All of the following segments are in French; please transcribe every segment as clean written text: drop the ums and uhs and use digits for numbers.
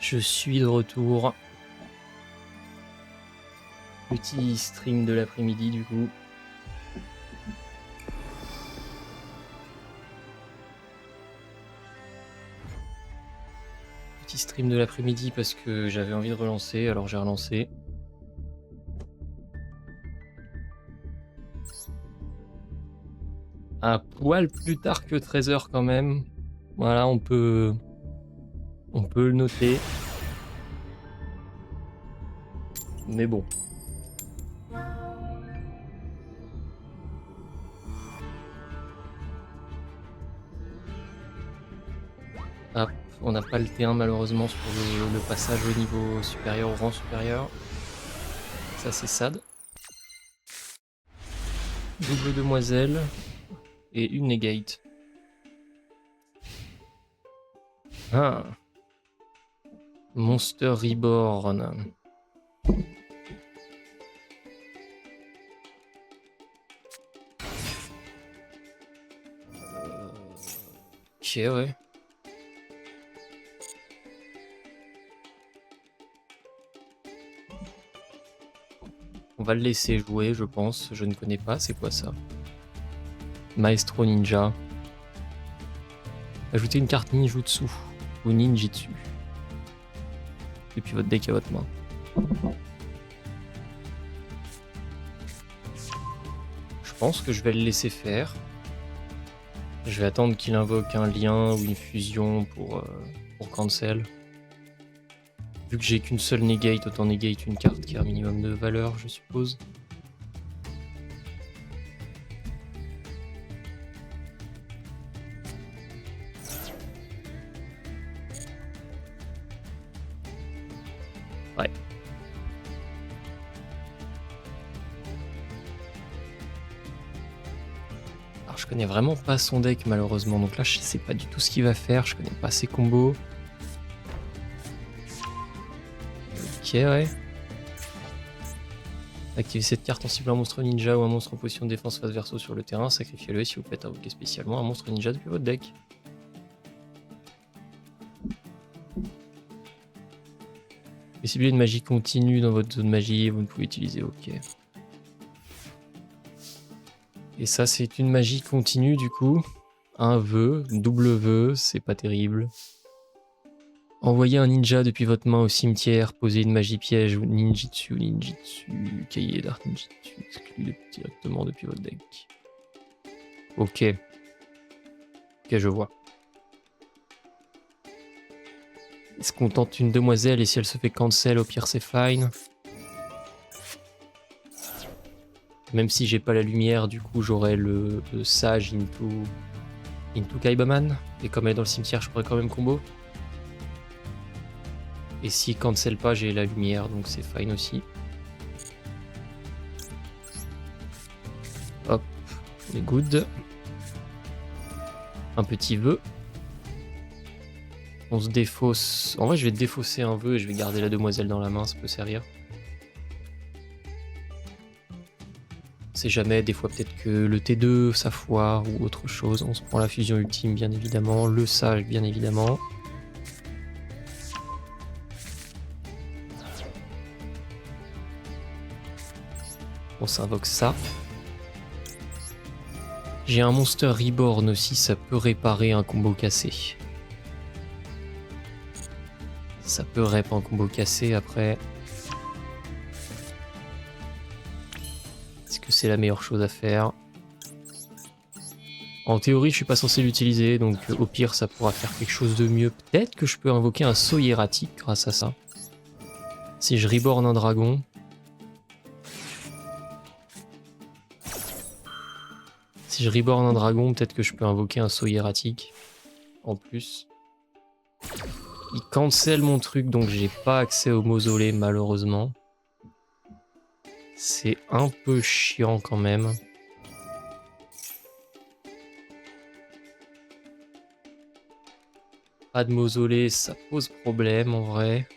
Je suis de retour. Petit stream de l'après-midi du coup. Petit stream de l'après-midi parce que j'avais envie de relancer, alors j'ai relancé. Un poil plus tard que 13h quand même. Voilà, on peut le noter. Mais bon. Ah, on n'a pas le T1 malheureusement sur le passage au niveau supérieur, au rang supérieur. Ça c'est sad. Double demoiselle et une negate. Ah. Monster Reborn. Ok, ouais. On va le laisser jouer, je pense. Je ne connais pas, c'est quoi ça? Maestro Ninja. Ajoutez une carte ninjutsu ou ninjitsu depuis votre deck à votre main. Je pense que je vais le laisser faire. Je vais attendre qu'il invoque un lien ou une fusion pour cancel. Vu que j'ai qu'une seule negate, autant negate une carte qui a un minimum de valeur, je suppose. Ouais. Alors je connais vraiment pas son deck malheureusement, donc là je sais pas du tout ce qu'il va faire, je connais pas ses combos. Ok, ouais. Activez cette carte en ciblant un monstre ninja ou un monstre en position de défense face verso sur le terrain, sacrifiez-le si vous faites invoquer spécialement un monstre ninja depuis votre deck. Et ciblez une magie continue dans votre zone magie, vous ne pouvez utiliser OK. Et ça c'est une magie continue du coup. Un vœu, double vœu, c'est pas terrible. Envoyez un ninja depuis votre main au cimetière, posez une magie piège ou ninjitsu, cahier d'art ninjitsu, excluez directement depuis votre deck. Ok. Ok, je vois. Est-ce qu'on tente une demoiselle et si elle se fait cancel, au pire c'est fine. Même si j'ai pas la lumière, du coup j'aurai le sage into Kaibaman. Et comme elle est dans le cimetière, je pourrais quand même combo. Et si cancel pas, j'ai la lumière, donc c'est fine aussi. Hop, on est good. Un petit vœu. On se défausse. En vrai, je vais défausser un vœu et je vais garder la demoiselle dans la main, ça peut servir. C'est jamais, des fois peut-être que le T2 ça foire ou autre chose. On se prend la fusion ultime bien évidemment, le sage bien évidemment. On s'invoque ça. J'ai un Monster Reborn aussi, ça peut réparer un combo cassé. Ça peut rep un combo cassé après. Est-ce que c'est la meilleure chose à faire? En théorie, je suis pas censé l'utiliser, donc au pire, ça pourra faire quelque chose de mieux. Peut-être que je peux invoquer un saut hiératique grâce à ça. Si je reborn un dragon. Si je reborn un dragon, peut-être que je peux invoquer un saut hiératique. En plus. Il cancel mon truc, donc j'ai pas accès au mausolée, malheureusement. C'est un peu chiant quand même. Pas de mausolée, ça pose problème en vrai.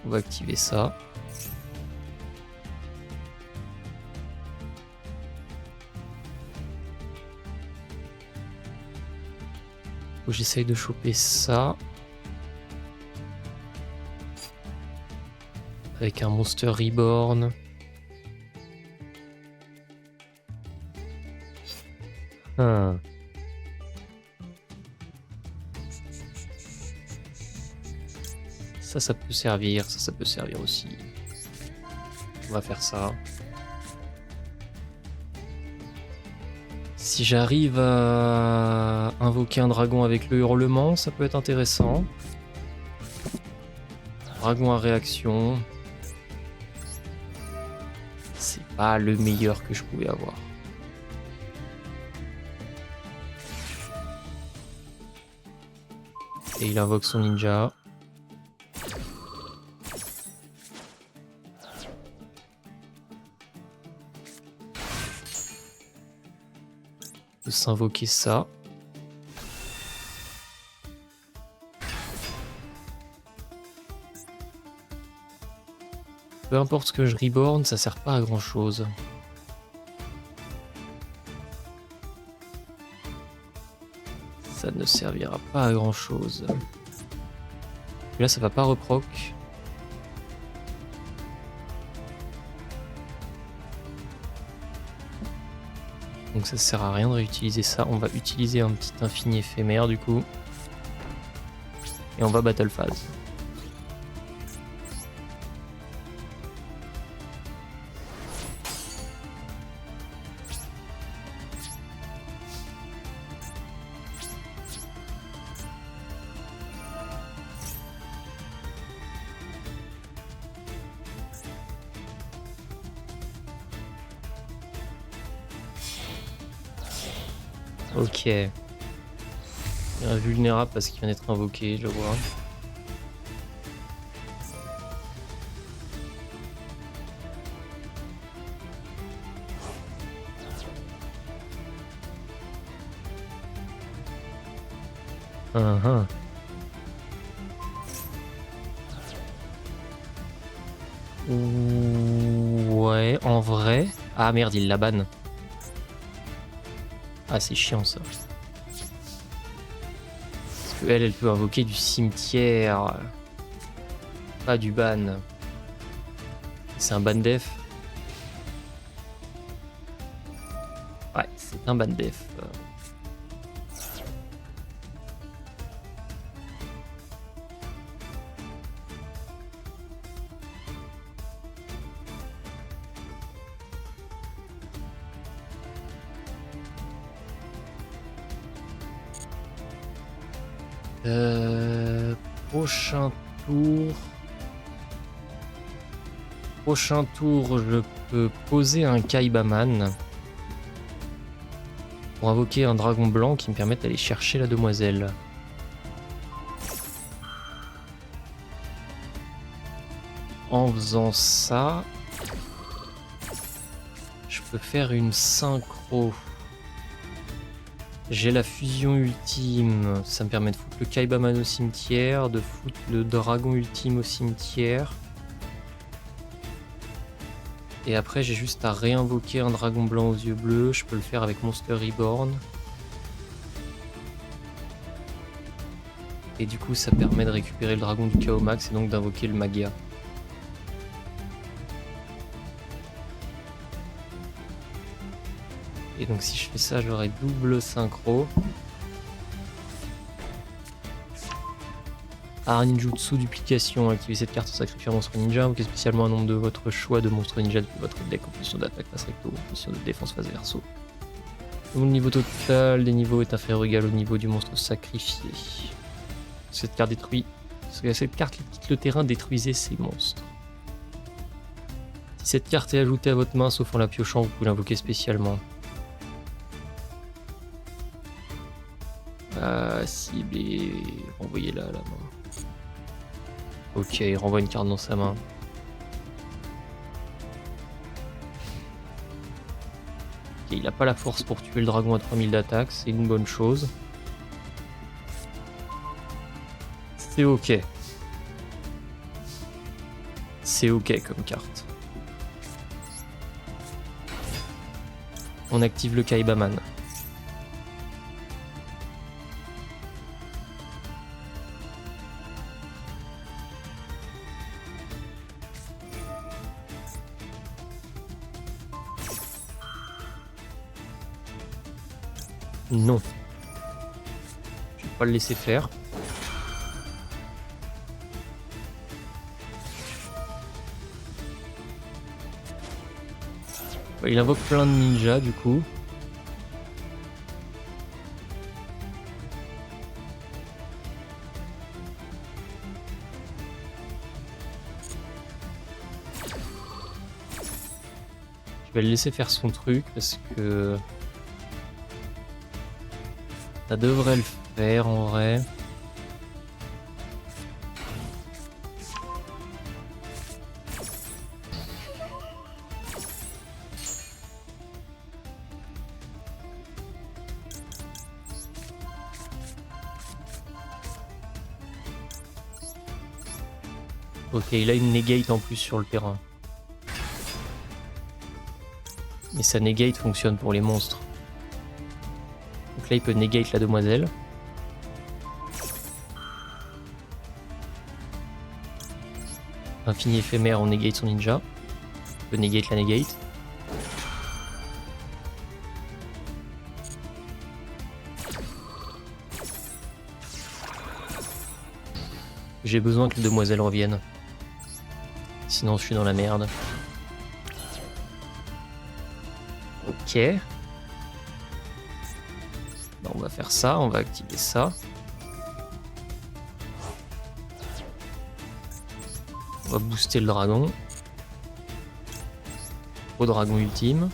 On va activer ça. Faut que j'essaye de choper ça. Avec un Monster Reborn. Ça peut servir. Ça peut servir aussi. On va faire ça. Si j'arrive à invoquer un dragon avec le hurlement, ça peut être intéressant. Dragon à réaction. C'est pas le meilleur que je pouvais avoir. Et il invoque son ninja. De s'invoquer ça. Peu importe ce que je reborn, ça sert pas à grand chose. Ça ne servira pas à grand chose. Là, ça va pas reproc. Donc ça sert à rien de réutiliser ça. On va utiliser un petit infini éphémère du coup. Et on va battle phase. Ok. Il est invulnérable parce qu'il vient d'être invoqué, je vois. Ouais, en vrai. Ah merde, il la banne. Ah, c'est chiant ça. Parce que elle peut invoquer du cimetière. Pas du ban. C'est un ban def. Ouais, c'est un ban def. Prochain tour. Prochain tour, je peux poser un Kaibaman pour invoquer un dragon blanc qui me permette d'aller chercher la demoiselle. En faisant ça, je peux faire une synchro. J'ai la fusion ultime, ça me permet de foutre le Kaibaman au cimetière, de foutre le dragon ultime au cimetière. Et après j'ai juste à réinvoquer un dragon blanc aux yeux bleus, je peux le faire avec Monster Reborn. Et du coup ça permet de récupérer le dragon du Chaos Max et donc d'invoquer le Magia. Et donc si je fais ça, j'aurai double synchro. Art Ninjutsu duplication, activez cette carte en sacrifiant un monstre ninja, invoquez spécialement un nombre de votre choix de monstres ninja depuis votre deck en position d'attaque face recto, en position de défense face verso. Le niveau total des niveaux est inférieur ou égal au niveau du monstre sacrifié. Cette carte détruit. Cette carte quitte le terrain, détruisez ces monstres. Si cette carte est ajoutée à votre main, sauf en la piochant, vous pouvez l'invoquer spécialement. Cible et renvoyez-la à la main. Ok, il renvoie une carte dans sa main. Ok, il n'a pas la force pour tuer le dragon à 3000 d'attaque, c'est une bonne chose. C'est ok. C'est ok comme carte. On active le Kaibaman. Non. Je vais pas le laisser faire. Il invoque plein de ninjas du coup. Je vais le laisser faire son truc parce que ça devrait le faire en vrai. Ok, il a une negate en plus sur le terrain. Mais sa negate fonctionne pour les monstres. Donc là, il peut negate la demoiselle. Infini éphémère, on negate son ninja. Il peut negate la negate. J'ai besoin que les demoiselles reviennent. Sinon, je suis dans la merde. Ok. Bah, on va faire ça, on va activer ça. On va booster le dragon. Au dragon ultime.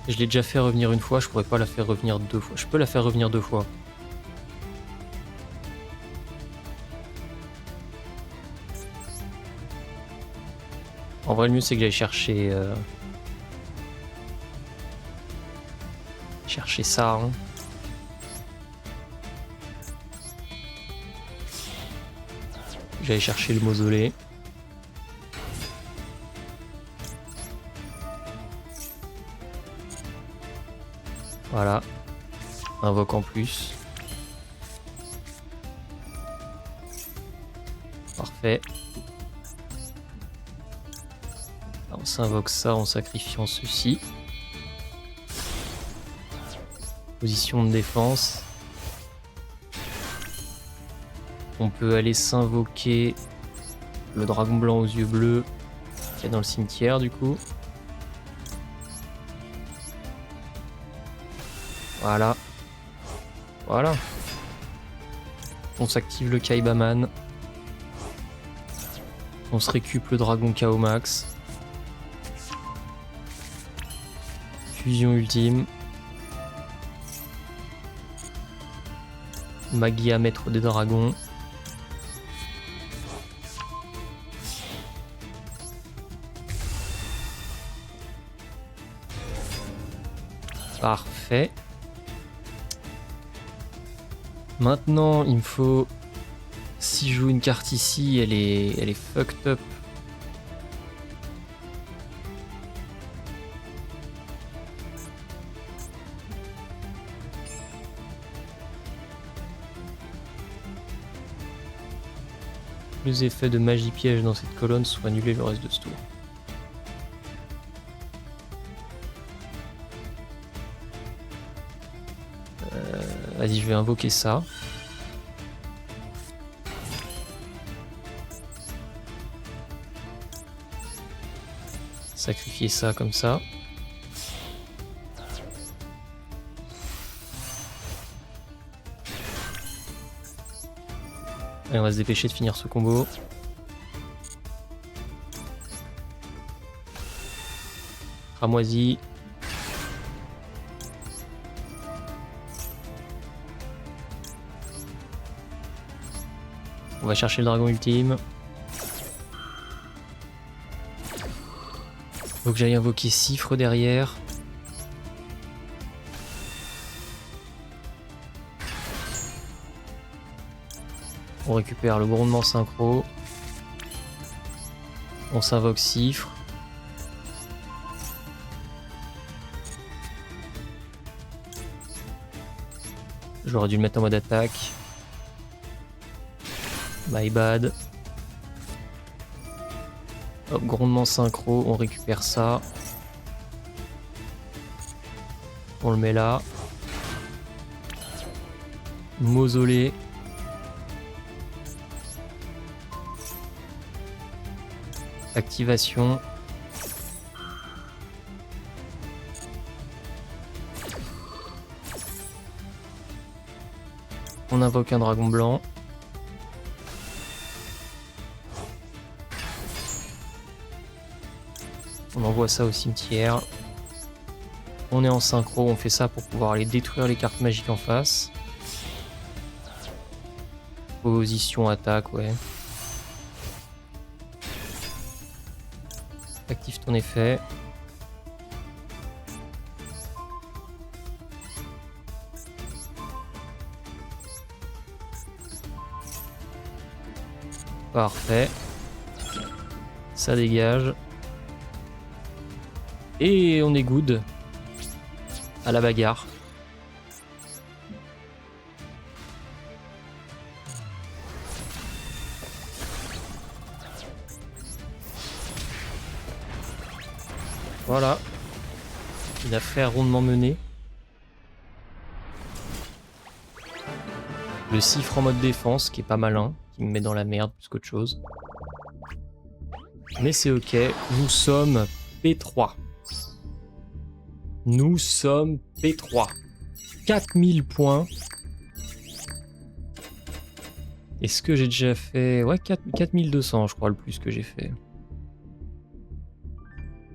Je l'ai déjà fait revenir une fois, je pourrais pas la faire revenir 2 fois. Je peux la faire revenir 2 fois. En vrai, le mieux c'est que j'aille chercher ça. Hein. J'allais chercher le mausolée. Voilà. Invoque en plus. Parfait. On s'invoque ça en sacrifiant ceci. Position de défense. On peut aller s'invoquer le dragon blanc aux yeux bleus qui est dans le cimetière du coup. Voilà. Voilà. On s'active le Kaibaman. On se récup le dragon KO max. Fusion ultime. Magia maître des dragons. Parfait. Maintenant, il me faut... Si je joue une carte ici, elle est fucked up. Les effets de magie piège dans cette colonne sont annulés le reste de ce tour. Vas-y, je vais invoquer ça. Sacrifier ça comme ça. Allez, on va se dépêcher de finir ce combo. Cramoisi. On va chercher le dragon ultime. Faut que j'aille invoquer Cifre derrière. On récupère le grondement synchro. On s'invoque Cifre. J'aurais dû le mettre en mode attaque. My bad. Hop, grondement synchro, on récupère ça. On le met là. Mausolée. Activation. On invoque un dragon blanc. On envoie ça au cimetière. On est en synchro, on fait ça pour pouvoir aller détruire les cartes magiques en face. Position attaque, ouais. Active ton effet. Parfait. Ça dégage. Et on est good. À la bagarre. Voilà. Une affaire rondement menée. Le cifre en mode défense, qui est pas malin, qui me met dans la merde plus qu'autre chose. Mais c'est ok, nous sommes P3. Nous sommes P3. 4000 points. Est-ce que j'ai déjà fait... Ouais, 4200 je crois le plus que j'ai fait.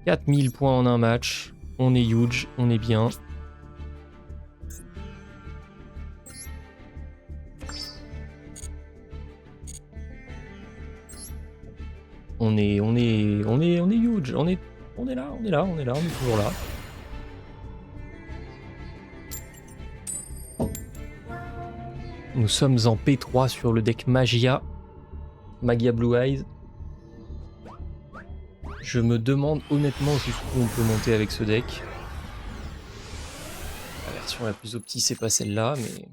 4000 points en un match. On est huge, on est bien. On est huge, on est là, on est toujours là. Nous sommes en P3 sur le deck Magia Blue Eyes. Je me demande honnêtement jusqu'où on peut monter avec ce deck. La version la plus opti, c'est pas celle-là, mais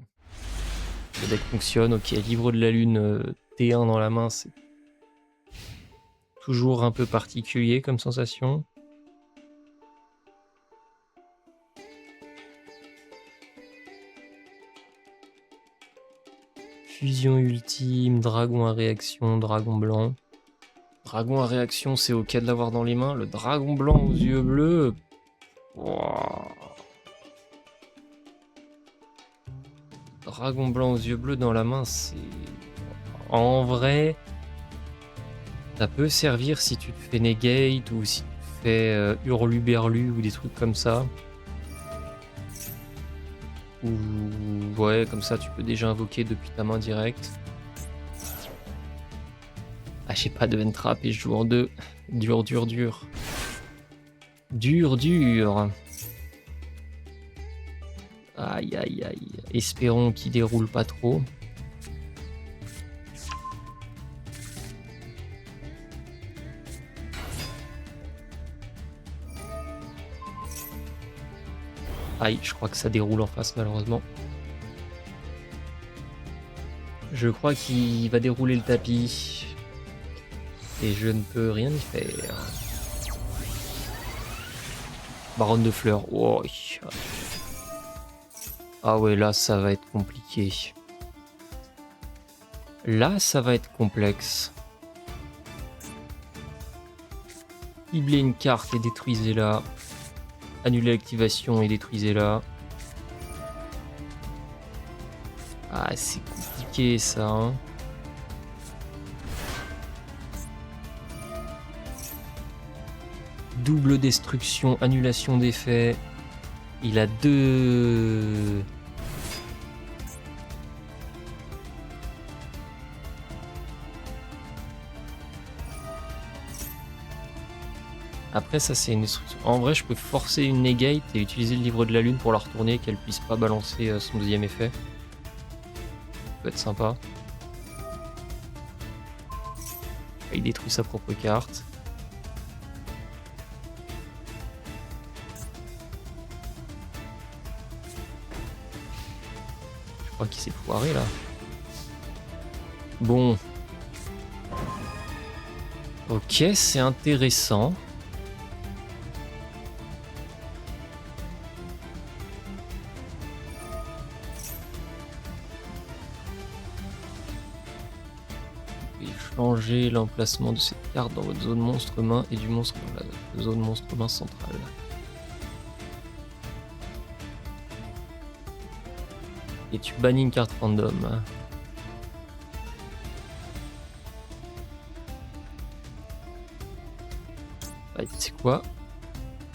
le deck fonctionne. Ok, livre de la lune T1 dans la main, c'est toujours un peu particulier comme sensation. Fusion ultime, dragon à réaction, dragon blanc. Dragon à réaction, c'est ok de l'avoir dans les mains. Le dragon blanc aux yeux bleus... Wow. Dragon blanc aux yeux bleus dans la main, c'est... En vrai... Ça peut servir si tu te fais negate ou si tu te fais hurluberlu ou des trucs comme ça. Ou ouais, comme ça tu peux déjà invoquer depuis ta main directe. Ah, j'ai pas de Ventrap et je joue en 2. Dur. Dur. Aïe. Espérons qu'il déroule pas trop. Aïe, je crois que ça déroule en face malheureusement. Je crois qu'il va dérouler le tapis. Et je ne peux rien y faire. Baronne de fleurs. Oh. Ah ouais, là ça va être compliqué. Là ça va être complexe. Ciblez une carte et détruisez-la. Annulez l'activation et détruisez-la. Ah, c'est compliqué ça, hein. Double destruction, annulation d'effet. Il a 2... Après ça c'est une destruction. En vrai je peux forcer une negate et utiliser le livre de la lune pour la retourner et qu'elle puisse pas balancer son deuxième effet. Ça peut être sympa. Il détruit sa propre carte. Je crois qu'il s'est foiré là. Bon. Ok, c'est intéressant. changer l'emplacement de cette carte dans votre zone monstre main et du monstre dans la zone monstre main centrale. Et tu bannis une carte random. Bah, tu sais quoi?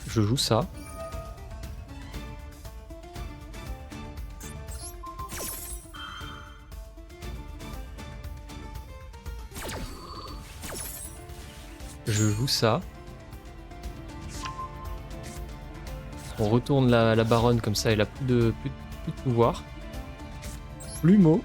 Je joue ça. Je joue ça. On retourne la baronne comme ça, elle a plus de pouvoir. Plumeau.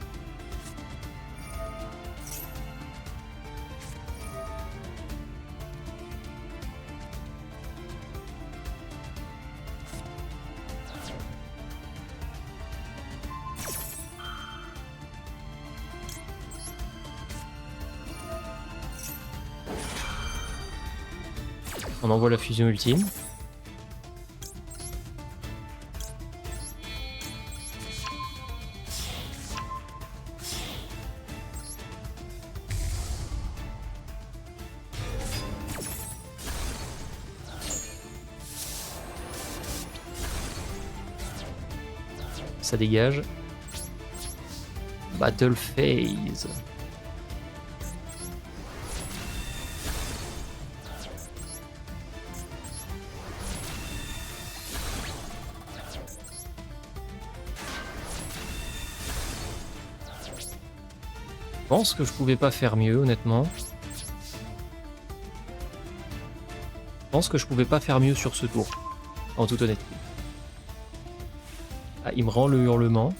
On envoie la fusion ultime. Ça dégage. Battle phase. Je pense que je pouvais pas faire mieux, honnêtement. Je pense que je pouvais pas faire mieux sur ce tour, en toute honnêteté. Ah, il me rend le hurlement.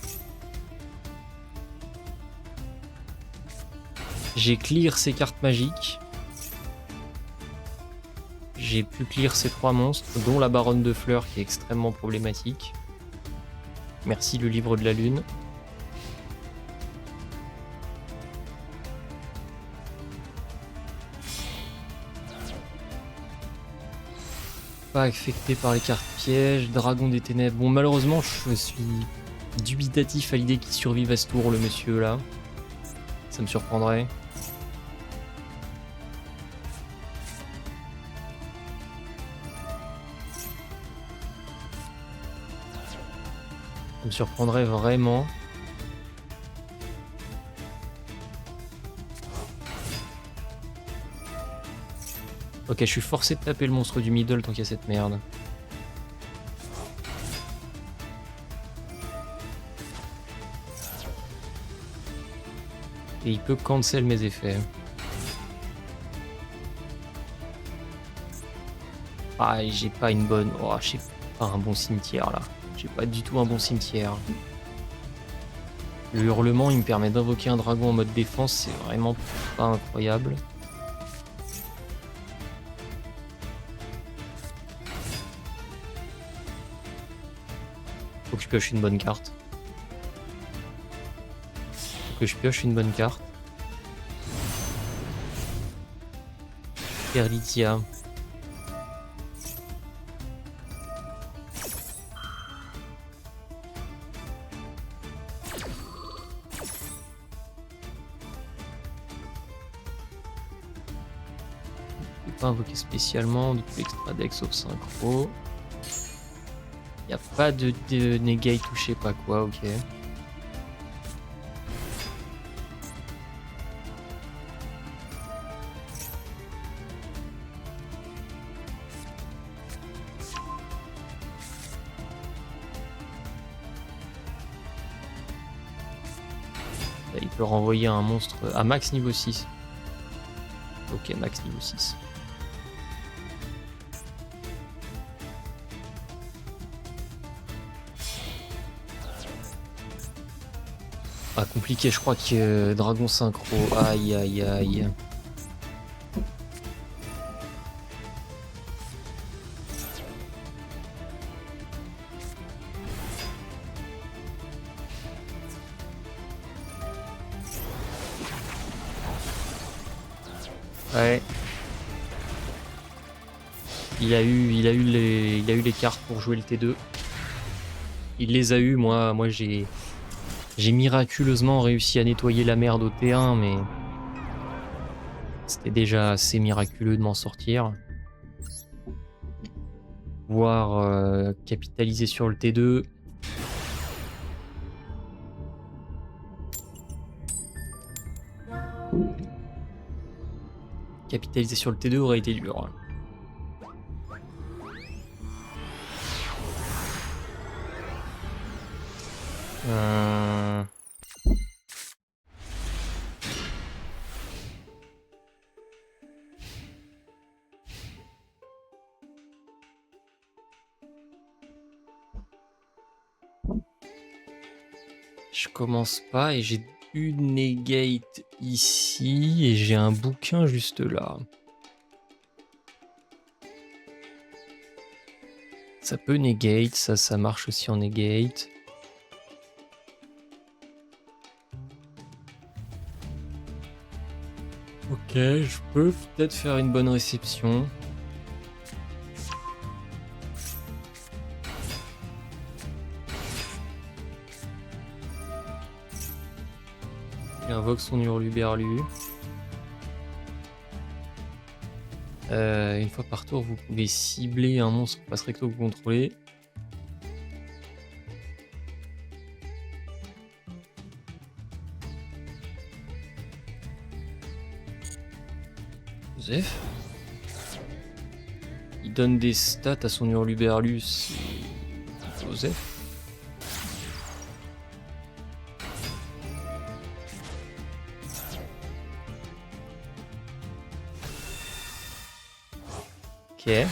J'ai clear ces cartes magiques. J'ai pu clear ces 3 monstres, dont la baronne de fleurs qui est extrêmement problématique. Merci le livre de la lune. Pas affecté par les cartes pièges, dragon des ténèbres. Bon, malheureusement, je suis dubitatif à l'idée qu'il survive à ce tour, le monsieur là. Ça me surprendrait. Ça me surprendrait vraiment. Ok, je suis forcé de taper le monstre du middle tant qu'il y a cette merde. Et il peut cancel mes effets. Ah, j'ai pas une bonne... Oh, j'ai pas un bon cimetière là. J'ai pas du tout un bon cimetière. Le hurlement, il me permet d'invoquer un dragon en mode défense, c'est vraiment pas incroyable. Faut que je pioche une bonne carte. Faut que je pioche une bonne carte. Perlitia. Je peux pas invoquer spécialement, du coup extra deck sauf synchro. Y a pas de negate ou je sais pas quoi, ok. Là, il peut renvoyer un monstre à max niveau 6. Ok, max niveau 6. Ah, compliqué, je crois que dragon synchro. Aïe aïe aïe. Ouais. Il a eu les cartes pour jouer le T2. Il les a eu, moi j'ai miraculeusement réussi à nettoyer la merde au T1, mais C'était déjà assez miraculeux de m'en sortir. Pouvoir capitaliser sur le T2. Capitaliser sur le T2 aurait été dur. Je commence pas et j'ai une negate ici et j'ai un bouquin juste là. Ça peut negate, ça marche aussi en negate. Ok, je peux peut-être faire une bonne réception. Il invoque son hurluberlu. Une fois par tour, vous pouvez cibler un monstre passe recto que vous contrôlez. Joseph. Il donne des stats à son hurluberlu, c'est Joseph. Ok.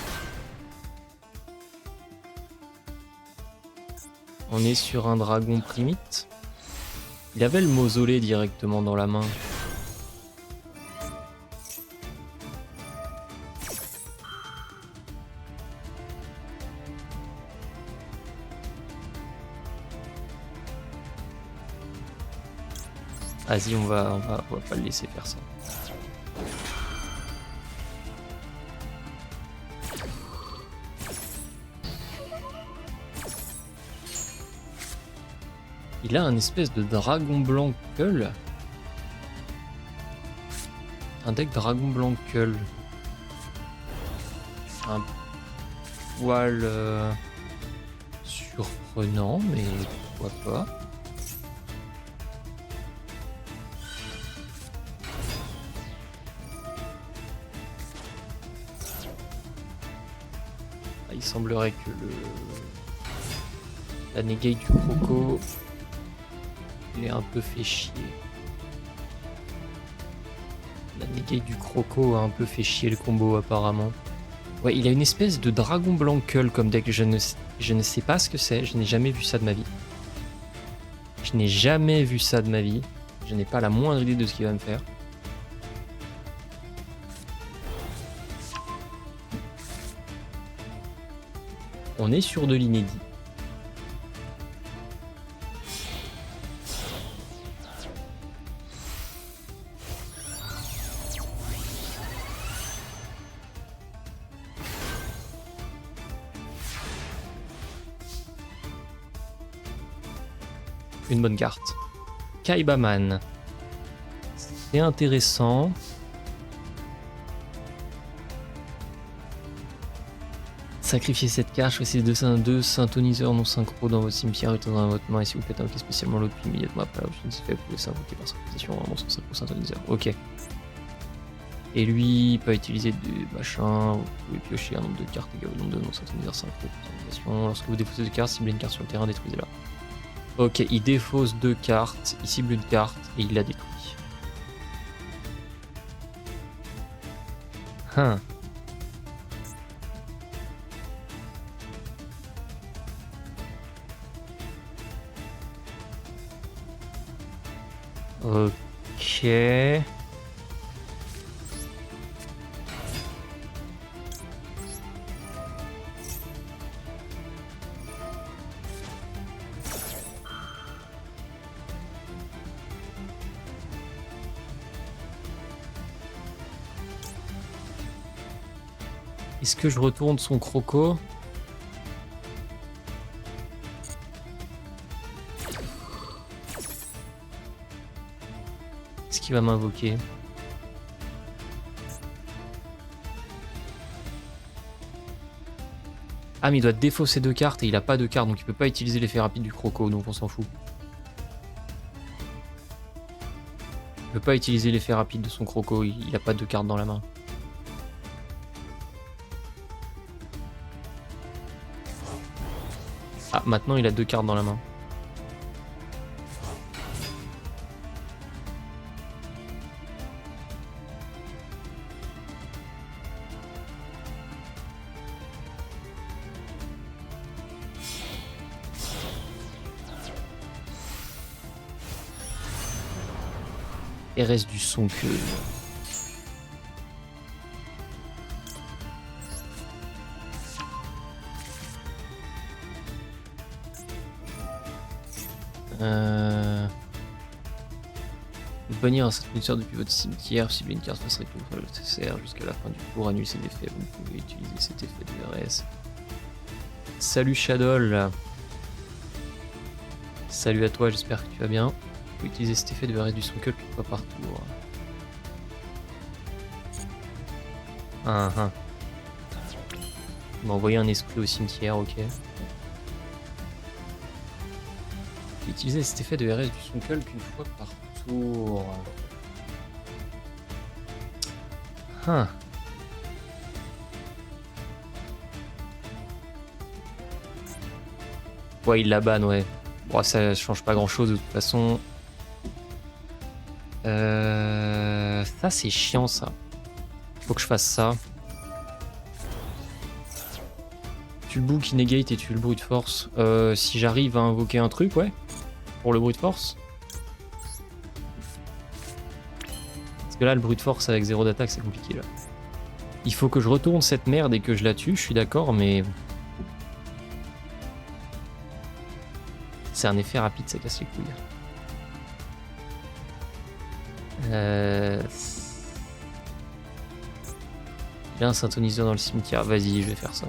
On est sur un dragon primite. Il avait le mausolée directement dans la main. Vas-y, on va pas le laisser faire ça. Il a un espèce de dragon blanc Kull. Un deck dragon blanc Kull. Un poil surprenant, mais pourquoi pas. Il semblerait que la negate du croco est un peu fait chier. La negate du croco a un peu fait chier le combo apparemment. Ouais, il a une espèce de dragon blanc Kull comme deck. Je ne sais pas ce que c'est. Je n'ai jamais vu ça de ma vie. Je n'ai jamais vu ça de ma vie. Je n'ai pas la moindre idée de ce qu'il va me faire. On est sur de l'inédit. Une bonne carte. Kaibaman. C'est intéressant. Sacrifiez cette carte, choisissez deux synthoniseurs non synchro dans votre cimetière et dans votre main. Et si vous faites invoquer spécialement l'autre, puis immédiatement après l'option de ce fait, vous pouvez s'invoquer par synchronisation un monstre synchro synthoniseur. Ok. Et lui, il peut utiliser des machins. Vous pouvez piocher un nombre de cartes égal au nombre de non synthoniseurs synchro. Lorsque vous défaussez deux cartes, ciblez une carte sur le terrain, détruisez-la. Ok, il défausse deux cartes, il cible une carte et il la détruit. Hein. Ok. Est-ce que je retourne son croco? Est-ce qu'il va m'invoquer? Ah, mais il doit défausser 2 cartes et il a pas de cartes, donc il peut pas utiliser l'effet rapide du croco, donc on s'en fout. Il peut pas utiliser l'effet rapide de son croco, il a pas de cartes dans la main. Ah, maintenant il a 2 cartes dans la main. Et reste du son que... Bannir un fournisseur depuis votre cimetière, cibler une carte face recto le nécessaire jusqu'à la fin du tour, annuler cet effet, vous pouvez utiliser cet effet de RS. Salut Shadow. Salut à toi, j'espère que tu vas bien. Vous pouvez utiliser cet effet de RS du son cut une fois par tour. Il m'a envoyé un esprit au cimetière, ok. Utiliser cet effet de RS du son cut une fois par tour. Ouais, il la banne, ouais. Bon, ça change pas grand chose de toute façon. Ça, c'est chiant, ça. Faut que je fasse ça. Tu le book qui negate et tu le brute force. Si j'arrive à invoquer un truc, ouais. Pour le brute force. Parce que là, le brute force avec 0 d'attaque, c'est compliqué, là. Il faut que je retourne cette merde et que je la tue, je suis d'accord, mais... C'est un effet rapide, ça casse les couilles. Il y a un synthoniseur dans le cimetière. Vas-y, je vais faire ça.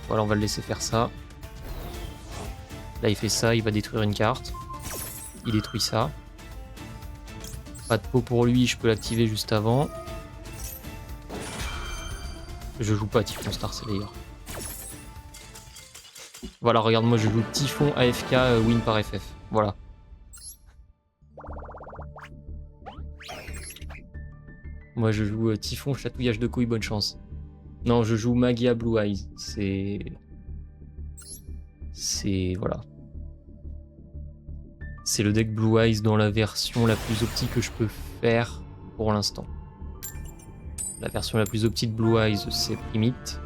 Voilà, on va le laisser faire ça. Là, il fait ça, il va détruire une carte. Il détruit ça. Pas de pot pour lui, je peux l'activer juste avant. Je joue pas Typhon Star Slayer. Voilà, regarde, moi je joue Typhon AFK win par FF. Voilà. Moi je joue Typhon chatouillage de couilles, bonne chance. Non, je joue Magia Blue Eyes. Voilà. C'est le deck Blue Eyes dans la version la plus optique que je peux faire pour l'instant. La version la plus optique de Blue Eyes, c'est Primite.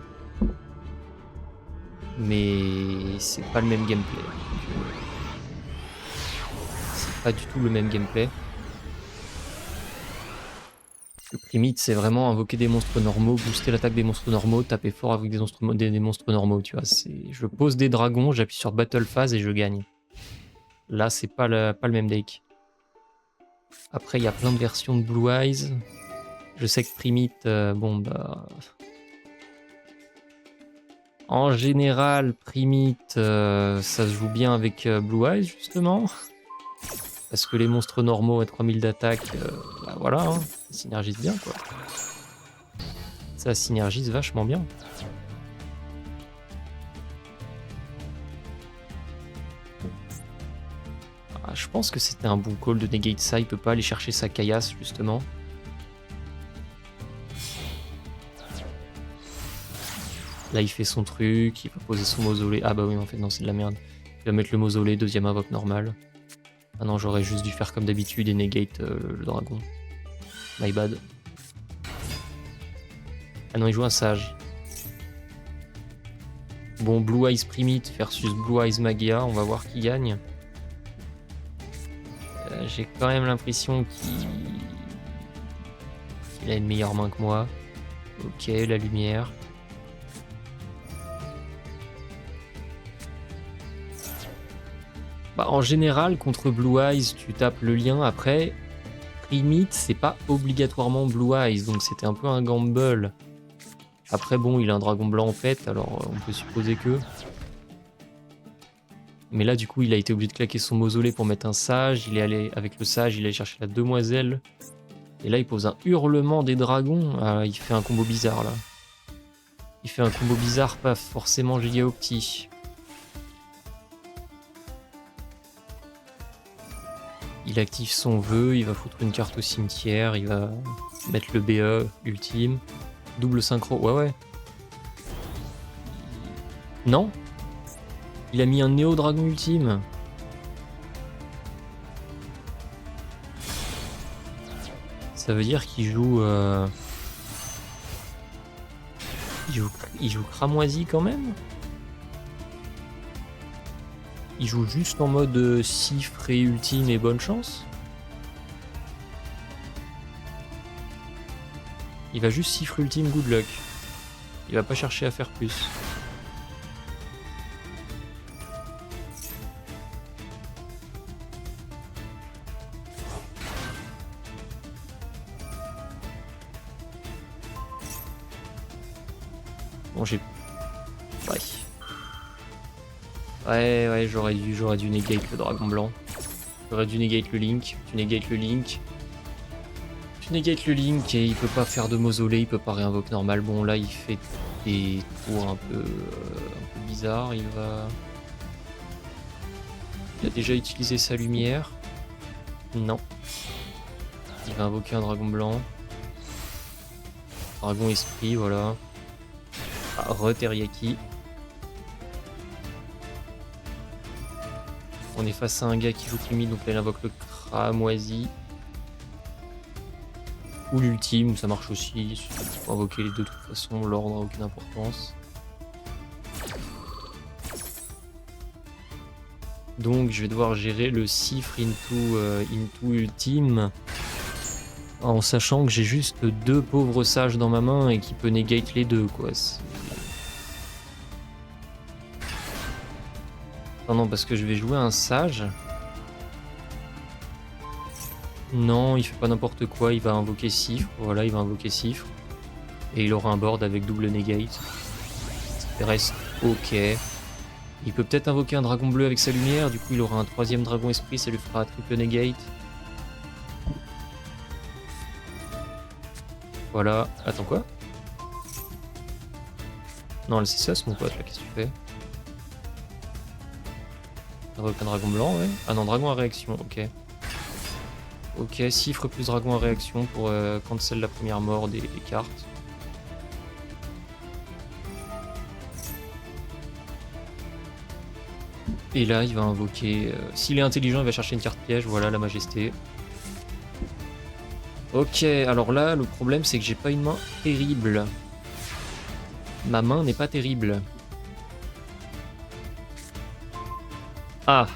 Mais c'est pas le même gameplay. C'est pas du tout le même gameplay. Le Primite, c'est vraiment invoquer des monstres normaux, booster l'attaque des monstres normaux, taper fort avec des monstres normaux, tu vois. Je pose des dragons, j'appuie sur Battle Phase et je gagne. Là, c'est pas le même deck. Après, il y a plein de versions de Blue Eyes. Je sais que Primite, bon bah... En général, Primite, ça se joue bien avec Blue Eyes, justement. Parce que les monstres normaux à 3000 d'attaque, bah voilà, hein, ça synergise bien, quoi. Ça synergise vachement bien. Ah, je pense que c'était un bon call de negate ça, il peut pas aller chercher sa caillasse, justement. Là, il fait son truc, il va poser son mausolée. Ah bah oui, en fait, non, c'est de la merde. Il va mettre le mausolée, deuxième invoque normal. Ah non, j'aurais juste dû faire comme d'habitude et negate le dragon. My bad. Ah non, il joue un sage. Bon, Blue Eyes Primite versus Blue Eyes Magia, on va voir qui gagne. J'ai quand même l'impression qu'il a une meilleure main que moi. Ok, la lumière. Bah, en général, contre Blue Eyes, tu tapes le lien après. Primite, c'est pas obligatoirement Blue Eyes, donc c'était un peu un gamble. Après, bon, il a un dragon blanc en fait, alors on peut supposer que. Mais là, du coup, il a été obligé de claquer son mausolée pour mettre un sage. Il est allé, avec le sage, il est allé chercher la demoiselle. Et là, il pose un hurlement des dragons. Ah, il fait un combo bizarre, là. Il fait un combo bizarre, pas forcément giga opti. Il active son vœu, il va foutre une carte au cimetière, il va mettre le BE ultime. Double synchro, ouais. Non? Il a mis un Néo Dragon ultime. Ça veut dire qu'il joue... Il joue cramoisi quand même? Il joue juste en mode cifre et ultime et bonne chance? Il va juste cifre ultime good luck. Il va pas chercher à faire plus. Bon, j'ai... Ouais, j'aurais dû negate le dragon blanc. J'aurais dû negate le Link. Tu negates le Link. Tu negates le Link et il peut pas faire de mausolée, il peut pas réinvoquer normal. Bon, là, il fait des tours un peu bizarres. Il a déjà utilisé sa lumière. Non. Il va invoquer un dragon blanc. Dragon esprit, voilà. Ah, re-Teriyaki. On est face à un gars qui joue limite, donc là il invoque le cramoisi. Ou l'ultime, ça marche aussi. Il faut invoquer les deux de toute façon, l'ordre n'a aucune importance. Donc je vais devoir gérer le cifre into ultime. En sachant que j'ai juste deux pauvres sages dans ma main et qui peut negate les deux, quoi. Non, parce que je vais jouer un sage. Non, il fait pas n'importe quoi, il va invoquer cifre. Voilà, il va invoquer cifre. Et il aura un board avec double negate. Il reste ok. Il peut peut-être invoquer un dragon bleu avec sa lumière, du coup il aura un troisième dragon esprit, ça lui fera triple negate. Voilà. Attends, quoi? Non, c'est ça, mon pote, là, qu'est-ce que tu fais? Invoque un dragon blanc, ouais. Ah non, dragon à réaction, ok. Ok, cifre plus dragon à réaction pour cancel la première mort des cartes. Et là, il va invoquer... S'il est intelligent, il va chercher une carte piège, voilà, la majesté. Ok, alors là, le problème, c'est que j'ai pas une main terrible. Ma main n'est pas terrible. Ah!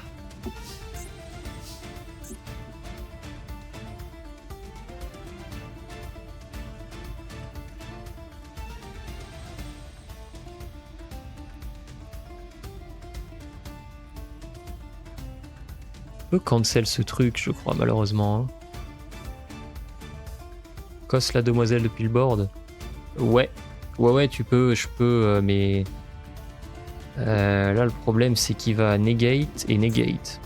Je peux cancel ce truc, je crois, malheureusement. Cosse la demoiselle depuis le board. Ouais. Ouais, tu peux, je peux, mais... là, le problème, c'est qu'il va negate et negate.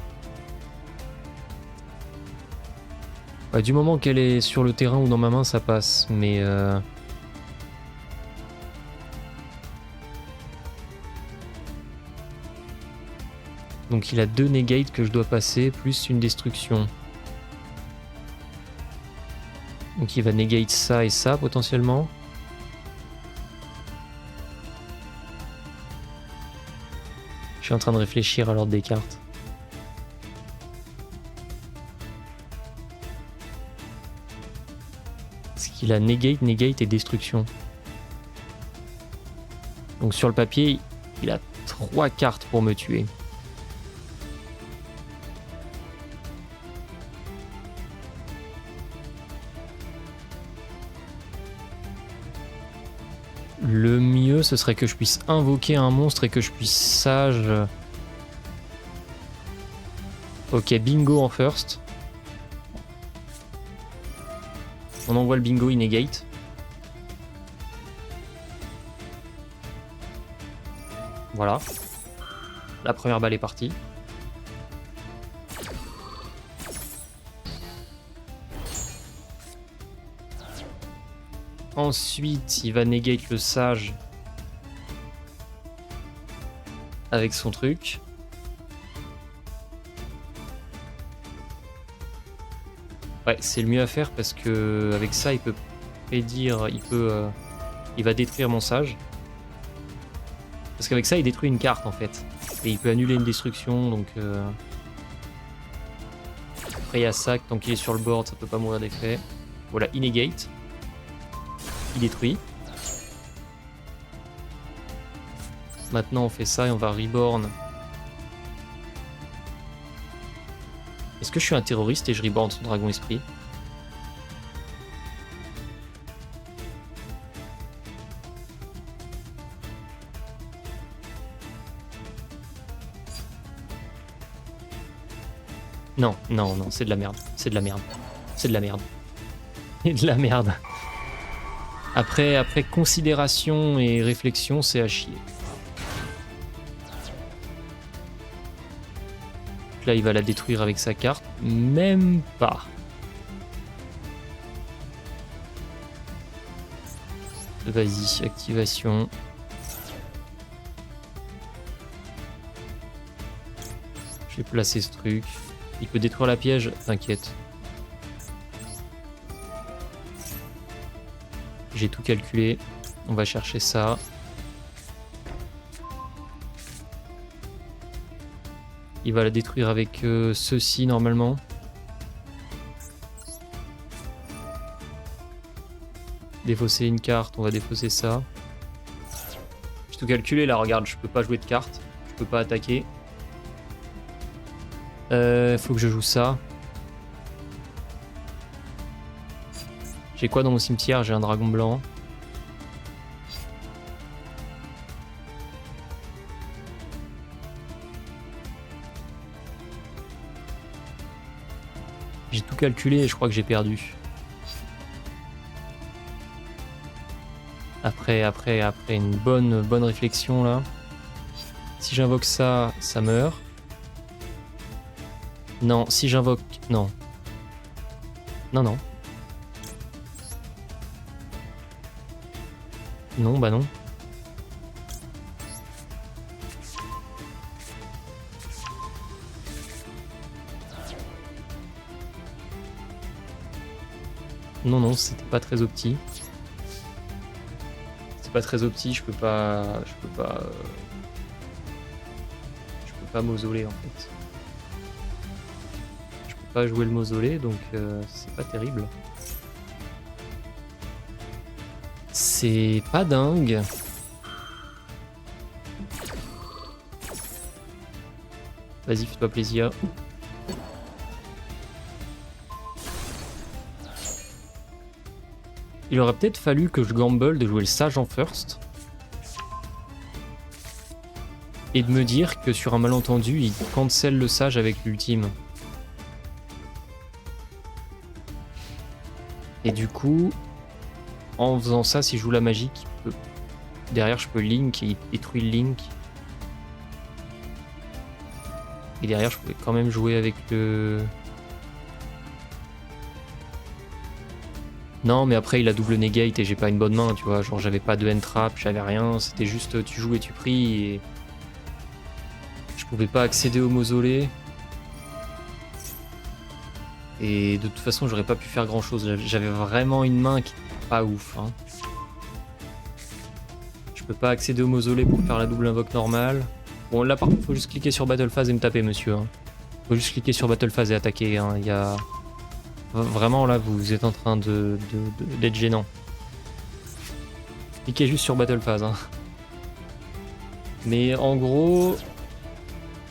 Ouais, du moment qu'elle est sur le terrain ou dans ma main, ça passe, mais... Donc il a deux negates que je dois passer, plus une destruction. Donc il va negate ça et ça, potentiellement. Je suis en train de réfléchir à l'ordre des cartes. Parce qu'il a negate, negate et destruction. Donc sur le papier, il a 3 cartes pour me tuer. Le mieux, ce serait que je puisse invoquer un monstre et que je puisse sage... Ok, bingo en first. On envoie le bingo, il negate. Voilà. La première balle est partie. Ensuite, il va negate le sage avec son truc. Ouais, c'est le mieux à faire parce que avec ça, il peut prédire, il va détruire mon sage. Parce qu'avec ça, il détruit une carte en fait. Et il peut annuler une destruction, donc... Après, il y a ça, tant qu'il est sur le board, ça peut pas mourir d'effet. Voilà, il negate. Il détruit. Maintenant, on fait ça et on va reborn. Est-ce que je suis un terroriste et je reborn son dragon esprit? Non, non, non, c'est de la merde. C'est de la merde. C'est de la merde. C'est de la merde. Après considération et réflexion, c'est à chier. Là, il va la détruire avec sa carte. Même pas. Vas-y, activation. Je vais placer ce truc. Il peut détruire la piège, t'inquiète. J'ai tout calculé. On va chercher ça. Il va la détruire avec ceci normalement. Défausser une carte, on va défausser ça. J'ai tout calculé là, regarde, je peux pas jouer de carte. Je peux pas attaquer. Faut que je joue ça. J'ai quoi dans mon cimetière? J'ai un dragon blanc. J'ai tout calculé et je crois que j'ai perdu. Après une bonne réflexion là. Si j'invoque ça, ça meurt. Non, si j'invoque... Non. Non, non. Non, bah non. Non, non, c'était pas très opti. C'est pas très opti, je peux pas mausoler en fait. Je peux pas jouer le mausolée, donc c'est pas terrible. C'est pas dingue. Vas-y, fais-toi plaisir. Il aurait peut-être fallu que je gamble de jouer le sage en first. Et de me dire que sur un malentendu, il cancel le sage avec l'ultime. Et du coup, en faisant ça, si je joue la magique, derrière je peux link et il détruit le link. Et derrière je pouvais quand même jouer avec le... Non, mais après il a double negate et j'ai pas une bonne main, tu vois. Genre j'avais pas de end trap, j'avais rien. C'était juste tu joues et tu pries et... Je pouvais pas accéder au mausolée. Et de toute façon j'aurais pas pu faire grand chose. J'avais vraiment une main qui était pas ouf. Hein. Je peux pas accéder au mausolée pour faire la double invoque normale. Bon là par contre faut juste cliquer sur Battle Phase et me taper monsieur. Hein. Faut juste cliquer sur Battle Phase et attaquer. Hein. Il y a... Vraiment là vous êtes en train d'être gênant. Cliquez juste sur Battle Phase. Hein. Mais en gros,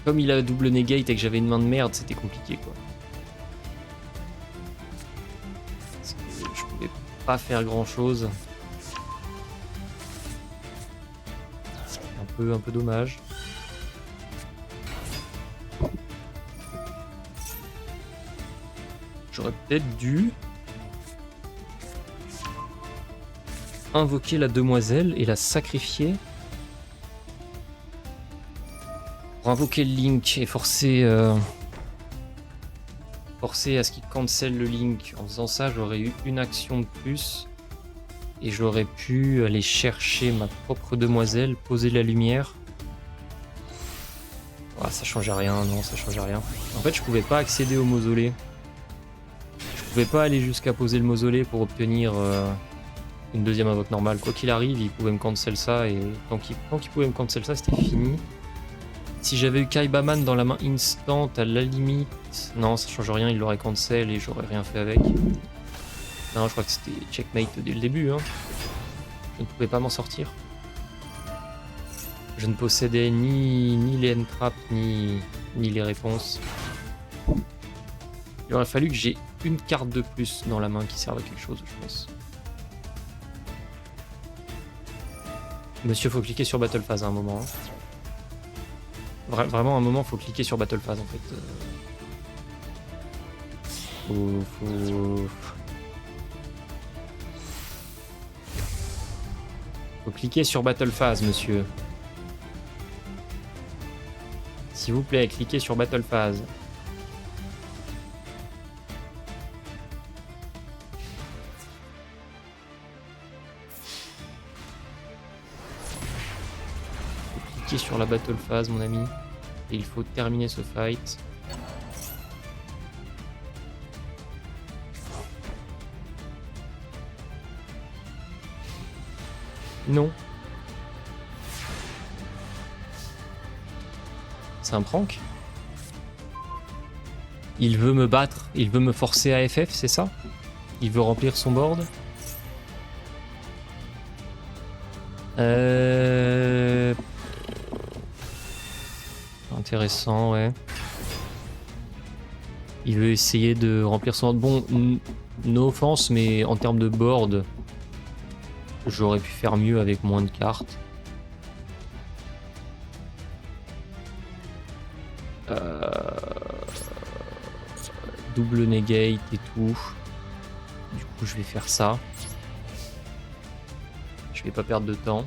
comme il a double negate et que j'avais une main de merde, c'était compliqué quoi. Parce que je pouvais pas faire grand chose. C'est un peu dommage. J'aurais peut-être dû invoquer la demoiselle et la sacrifier pour invoquer le Link et forcer à ce qu'il cancel le Link. En faisant ça, j'aurais eu une action de plus Et j'aurais pu aller chercher ma propre demoiselle, poser la lumière. Ah, ça changeait rien, non, ça changeait rien. En fait, je pouvais pas accéder au mausolée. Je pouvais pas aller jusqu'à poser le mausolée pour obtenir une deuxième invoque normale. Quoi qu'il arrive, il pouvait me cancel ça, et tant qu'il pouvait me cancel ça, c'était fini. Si j'avais eu Kaibaman dans la main instant, à la limite... Non, ça change rien, il l'aurait cancel et j'aurais rien fait avec. Non, je crois que c'était checkmate dès le début. Hein. Je ne pouvais pas m'en sortir. Je ne possédais ni les end-traps, ni les réponses. Il aurait fallu que j'ai une carte de plus dans la main qui serve à quelque chose, je pense. Monsieur, faut cliquer sur Battle Phase à un moment. Hein. Vraiment, à un moment, faut cliquer sur Battle Phase en fait. Faut cliquer sur Battle Phase, monsieur. S'il vous plaît, cliquez sur Battle Phase. Faut cliquer sur la Battle Phase, mon ami. Et il faut terminer ce fight. Non. C'est un prank? Il veut me battre, il veut me forcer à FF, c'est ça? Il veut remplir son board? Intéressant, ouais. Il veut essayer de remplir son board. Bon, no offense, mais en termes de board, j'aurais pu faire mieux avec moins de cartes. Double negate et tout. Du coup, je vais faire ça. Je vais pas perdre de temps.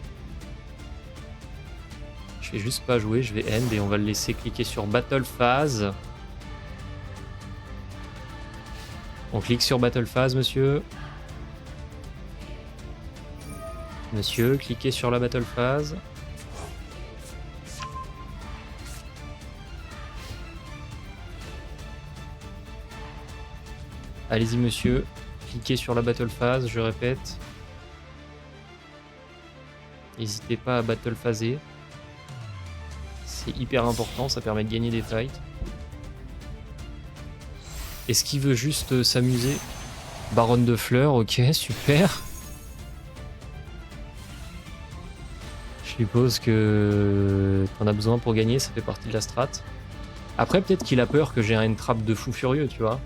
Je vais juste pas jouer, je vais end et on va le laisser cliquer sur Battle Phase. On clique sur Battle Phase, monsieur. Monsieur, cliquez sur la Battle Phase. Allez-y, monsieur. Cliquez sur la Battle Phase, je répète. N'hésitez pas à Battle Phaser. C'est hyper important, ça permet de gagner des fights. Est-ce qu'il veut juste s'amuser? Baronne de fleurs, ok, super. Je suppose que t'en as besoin pour gagner, ça fait partie de la strat. Après, peut-être qu'il a peur que j'ai une trappe de fou furieux, tu vois.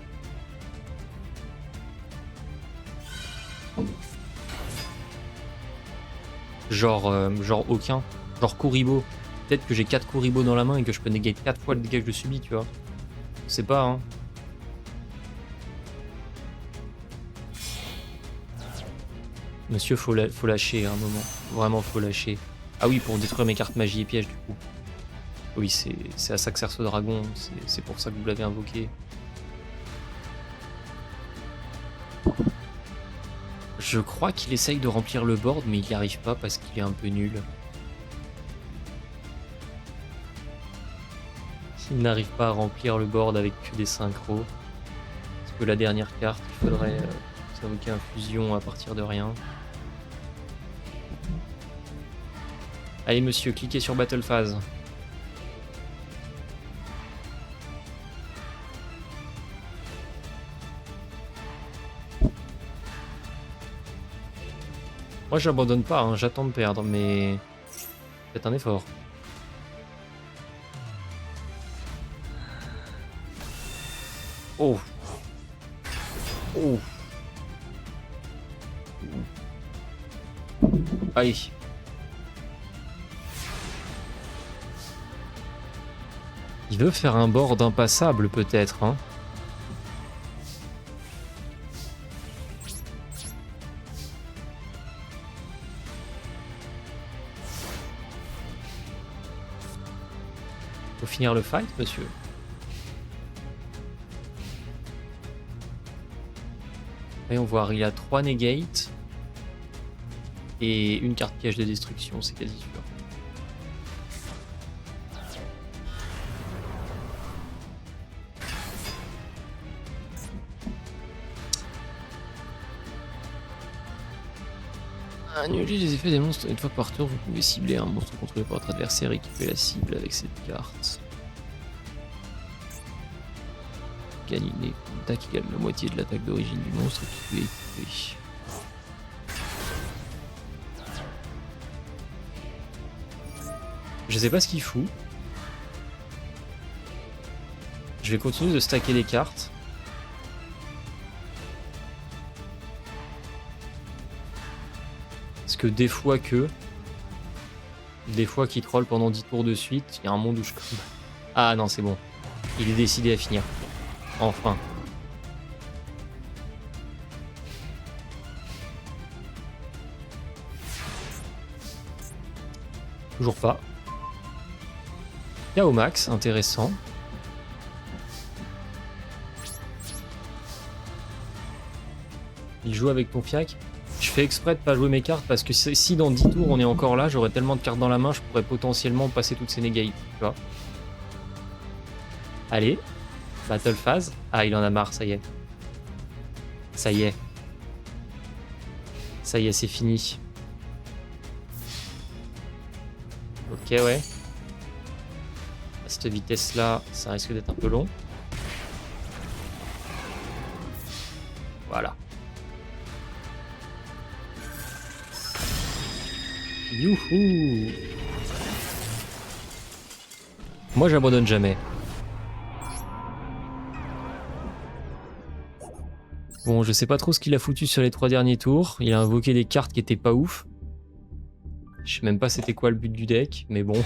Genre aucun. Genre Kuribo. Peut-être que j'ai 4 Kuribo dans la main et que je peux negate 4 fois le dégât que je subis, tu vois. Je sais pas, hein. Monsieur, faut lâcher à un moment. Vraiment, faut lâcher. Ah oui, pour détruire mes cartes magie et piège, du coup. Oui, c'est à ça que sert ce dragon. C'est pour ça que vous l'avez invoqué. Je crois qu'il essaye de remplir le board, mais il n'y arrive pas parce qu'il est un peu nul. Il n'arrive pas à remplir le board avec que des synchros. Parce que la dernière carte, il faudrait invoquer Infusion à partir de rien. Allez monsieur, cliquez sur Battle Phase. Moi j'abandonne pas, hein, j'attends de perdre, mais faites un effort. Oh. Oh. Aïe. Il veut faire un board impassable peut-être, hein. Faut finir le fight, monsieur. Voyons voir, il a 3 negates. Et une carte piège de destruction, c'est quasi sûr. Annuler les effets des monstres une fois par tour, vous pouvez cibler un monstre contrôlé par votre adversaire et équiper la cible avec cette carte. Gagne une attaque égale la moitié de l'attaque d'origine du monstre qui peut équiper. Je sais pas ce qu'il fout. Je vais continuer de stacker les cartes. Parce que des fois qu'il troll pendant 10 tours de suite, il y a un monde où je... Ah non, c'est bon. Il est décidé à finir. Enfin. Toujours pas. Chaos Max, intéressant. Il joue avec ton fiac. Je fais exprès de pas jouer mes cartes parce que si dans 10 tours on est encore là, j'aurais tellement de cartes dans la main, je pourrais potentiellement passer toutes ces négates, tu vois. Allez, battle phase. Ah, il en a marre, ça y est. Ça y est. Ça y est, c'est fini. Ok, ouais. À cette vitesse-là, ça risque d'être un peu long. Voilà. Youhou! Moi, j'abandonne jamais. Bon, je sais pas trop ce qu'il a foutu sur les 3 derniers tours. Il a invoqué des cartes qui étaient pas ouf. Je sais même pas c'était quoi le but du deck, mais bon.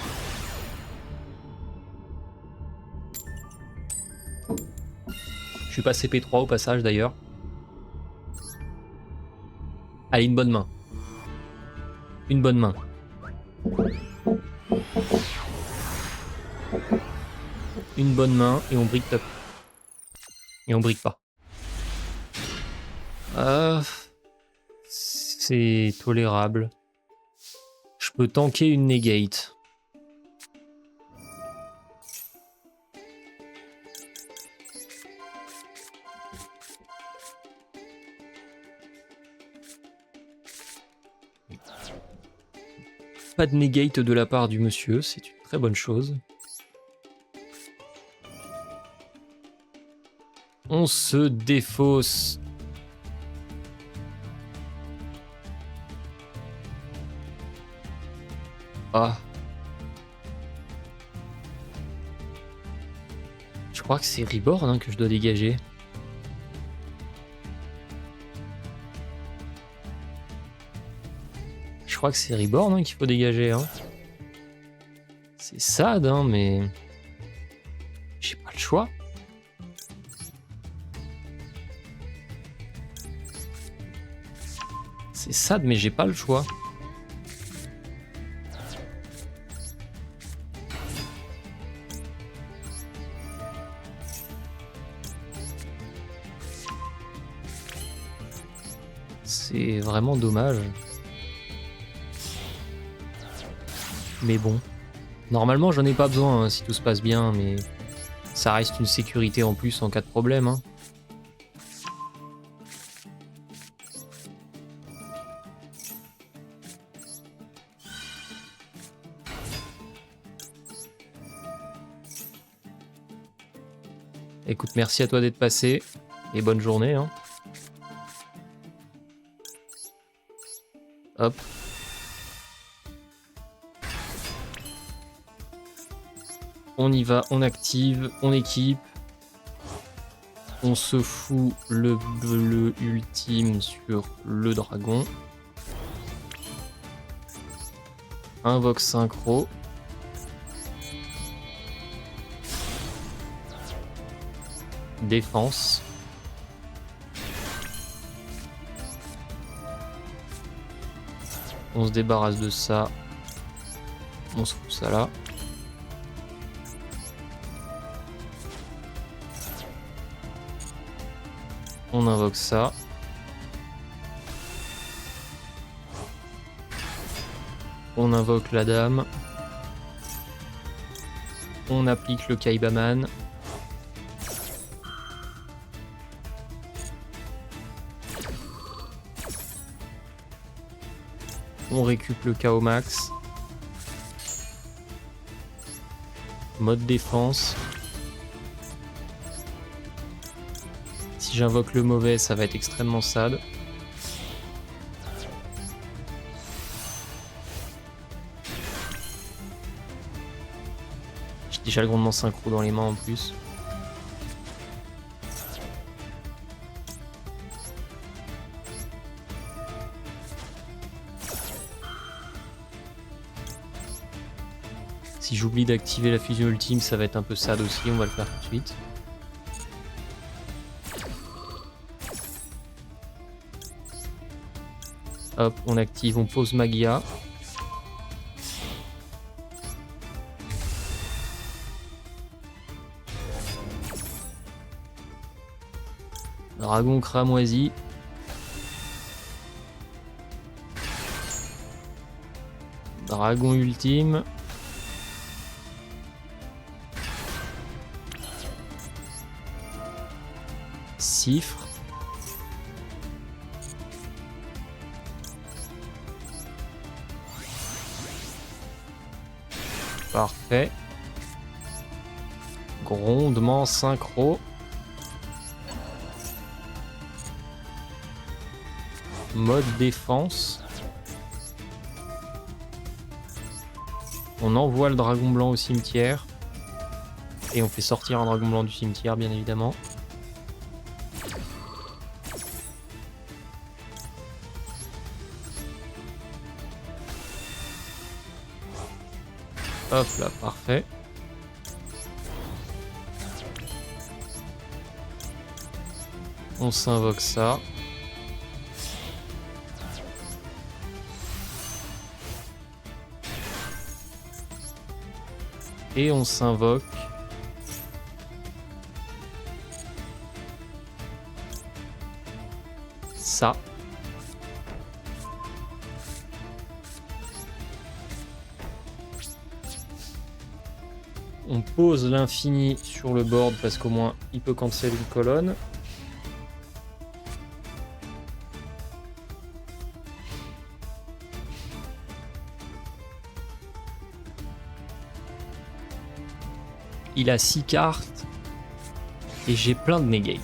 Je suis pas CP3 au passage d'ailleurs. Allez, une bonne main. Une bonne main. Une bonne main et on brique top. Et on brique pas. C'est tolérable. Je peux tanker une negate. Pas de negate de la part du monsieur, c'est une très bonne chose. On se défausse. Ah. Je crois que c'est Reborn hein, que je dois dégager. Je crois que c'est Reborn hein, qu'il faut dégager. Hein. C'est sad, hein, mais... J'ai pas le choix. C'est sad, mais j'ai pas le choix. C'est vraiment dommage. Mais bon. Normalement, j'en ai pas besoin hein, si tout se passe bien, mais ça reste une sécurité en plus en cas de problème. Hein. Écoute, merci à toi d'être passé et bonne journée. Hein. Hop. On y va, on active, on équipe. On se fout le bleu ultime sur le dragon. Invoque synchro. Défense. On se débarrasse de ça. On se fout ça là. On invoque ça. On invoque la dame. On applique le Kaibaman. On récup le KO max. Mode défense. Si j'invoque le mauvais, ça va être extrêmement sad. J'ai déjà le grondement synchro dans les mains en plus. Si j'oublie d'activer la fusion ultime, ça va être un peu sad aussi, on va le faire tout de suite. Hop, on active, on pose Magia. Dragon cramoisi. Dragon ultime. Cifre. Parfait. Grondement synchro. Mode défense. On envoie le dragon blanc au cimetière. Et on fait sortir un dragon blanc du cimetière, bien évidemment. Hop là, parfait. On s'invoque ça. Et on s'invoque ça. On pose l'infini sur le board parce qu'au moins il peut cancel une colonne. Il a 6 cartes et j'ai plein de negates.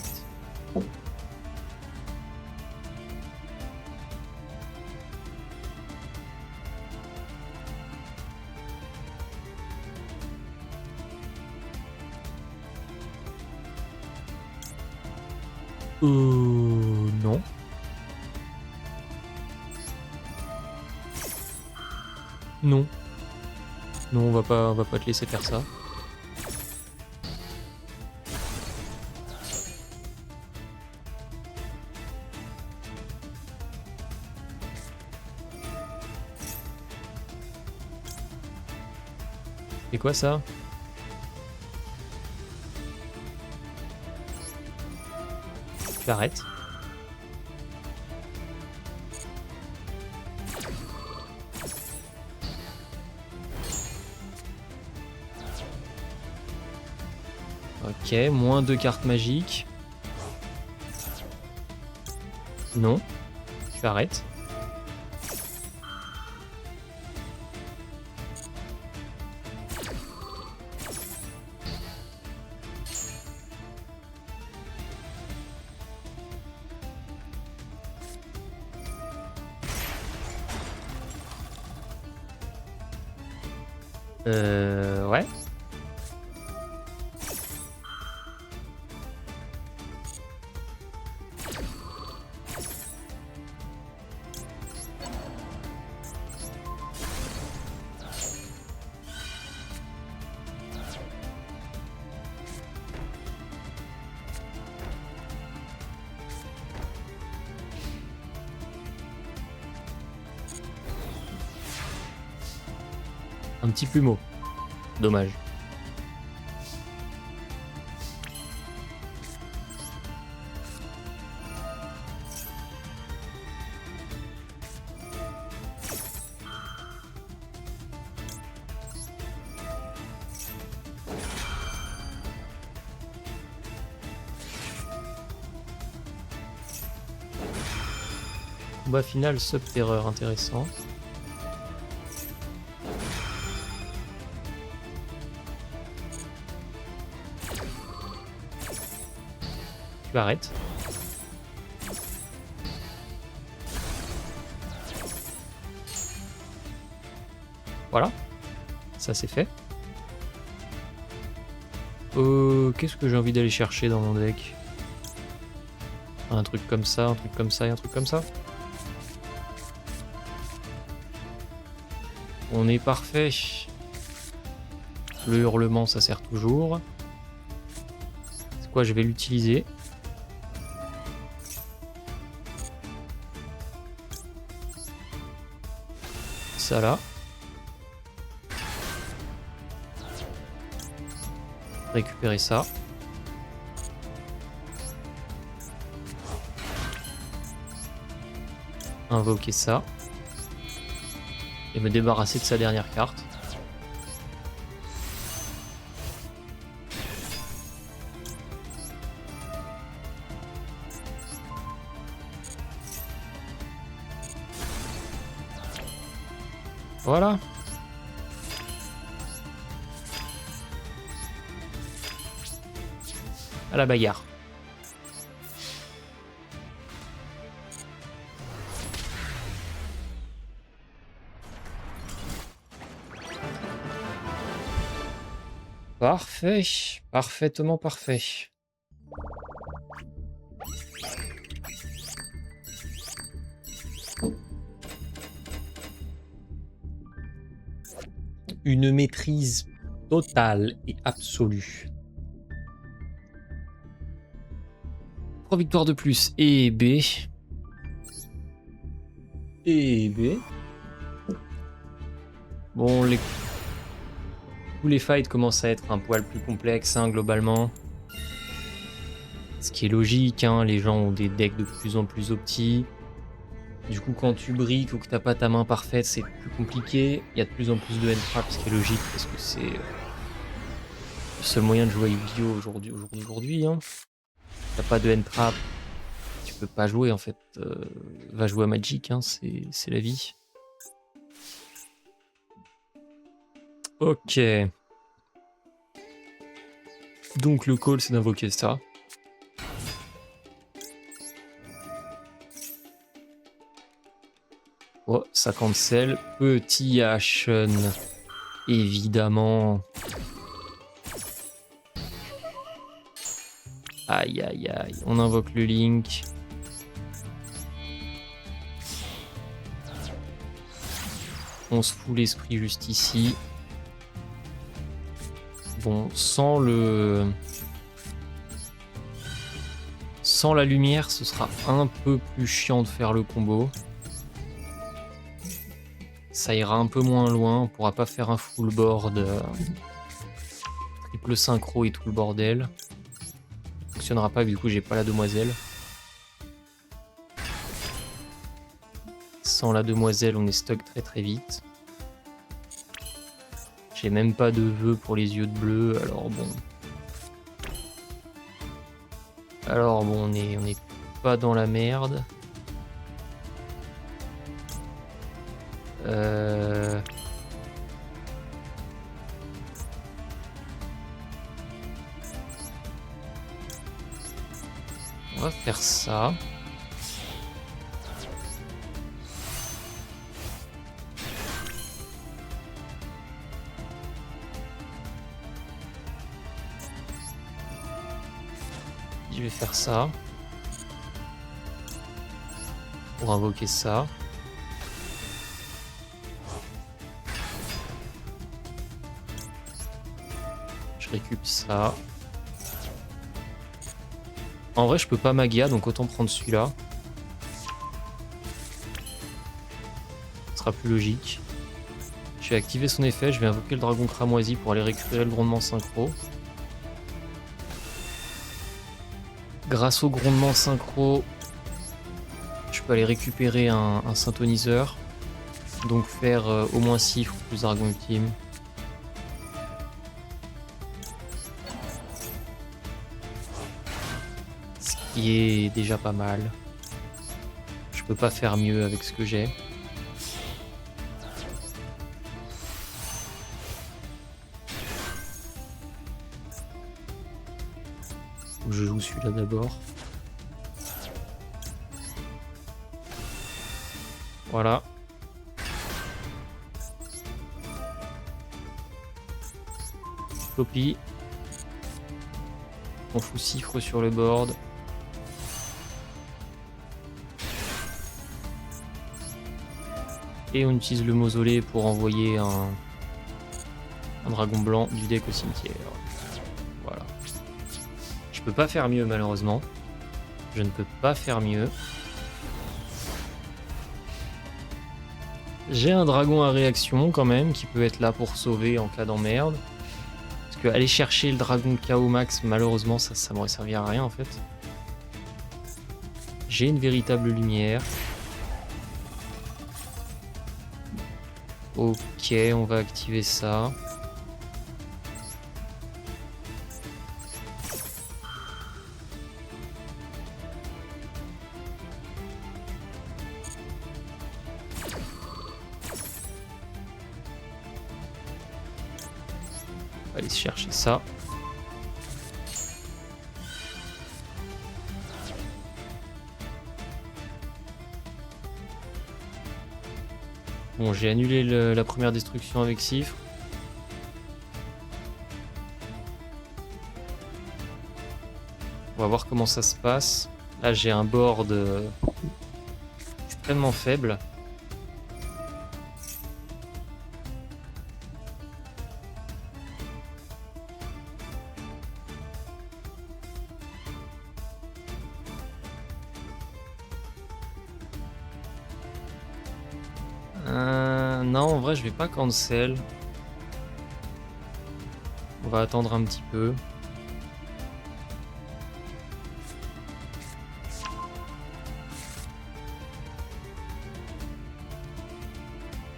Non. Non. Non, on va pas te laisser faire ça. C'est quoi ça? J'arrête. Ok, moins 2 cartes magiques. Non. J'arrête. Ouais. Un petit plumeau. Dommage. Combat final Sub-Terreur, intéressant. Tu arrêtes. Voilà. Ça c'est fait. Qu'est-ce que j'ai envie d'aller chercher dans mon deck? Un truc comme ça, un truc comme ça et un truc comme ça. On est parfait. Le hurlement, ça sert toujours. C'est quoi? Je vais l'utiliser. Ça là. Récupérer ça. Invoquer ça. Et me débarrasser de sa dernière carte. Voilà. À la bagarre. Parfait, parfaitement parfait. Une maîtrise totale et absolue. 3 victoires de plus et B. Et B. Bon, tous les fights commencent à être un poil plus complexes, hein, globalement. Ce qui est logique, hein, les gens ont des decks de plus en plus opti. Du coup, quand tu briques ou que t'as pas ta main parfaite, c'est plus compliqué. Il y a de plus en plus de end-trap, ce qui est logique, parce que c'est le seul moyen de jouer à Yu-Gi-Oh! Aujourd'hui. Hein. T'as pas de end-trap, tu peux pas jouer, en fait. Va jouer à Magic, hein, c'est la vie. Ok. Donc le call, c'est d'invoquer ça. Oh, ça cancel. Petit Ashen. Évidemment. Aïe, aïe, aïe. On invoque le Link. On se fout l'esprit juste ici. Bon, sans la lumière, ce sera un peu plus chiant de faire le combo. Ça ira un peu moins loin. On pourra pas faire un full board. Triple synchro et tout le bordel. Ça fonctionnera pas, du coup, j'ai pas la demoiselle. Sans la demoiselle, on est stuck très très vite. J'ai même pas de vœux pour les yeux de bleu, alors bon. On est pas dans la merde. On va faire ça. Je vais faire ça. Pour invoquer ça. Je récupère ça. En vrai, je peux pas Magia, donc autant prendre celui-là. Ce sera plus logique. Je vais activer son effet, je vais invoquer le dragon cramoisi pour aller récupérer le grondement synchro. Grâce au grondement synchro, je peux aller récupérer un synthoniseur. Donc faire au moins 6 plus dragon ultime. Ce qui est déjà pas mal. Je peux pas faire mieux avec ce que j'ai. Faut que je joue celui-là d'abord. Voilà. Copie. On fout Cifre sur le board. Et on utilise le mausolée pour envoyer un dragon blanc du deck au cimetière. Voilà. Je peux pas faire mieux malheureusement. Je ne peux pas faire mieux. J'ai un dragon à réaction quand même qui peut être là pour sauver en cas d'emmerde. Parce que aller chercher le dragon KO max, malheureusement ça m'aurait servi à rien en fait. J'ai une véritable lumière. Ok, on va activer ça. On va aller chercher ça. Bon, j'ai annulé la première destruction avec Cifre. On va voir comment ça se passe. Là, j'ai un board extrêmement faible. Non, en vrai, je vais pas cancel. On va attendre un petit peu.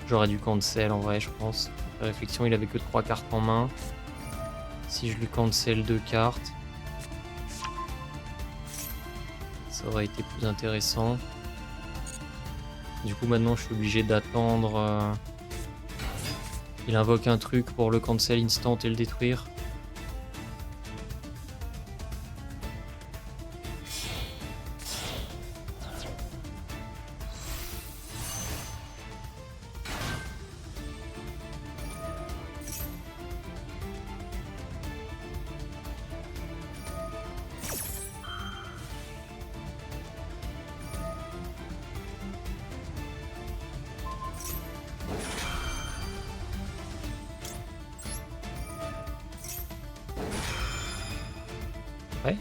J'aurais dû cancel en vrai, je pense. La réflexion, il avait que 3 cartes en main. Si je lui cancel 2 cartes, ça aurait été plus intéressant. Du coup, maintenant, je suis obligé d'attendre. Il invoque un truc pour le cancel instant et le détruire. Ouais.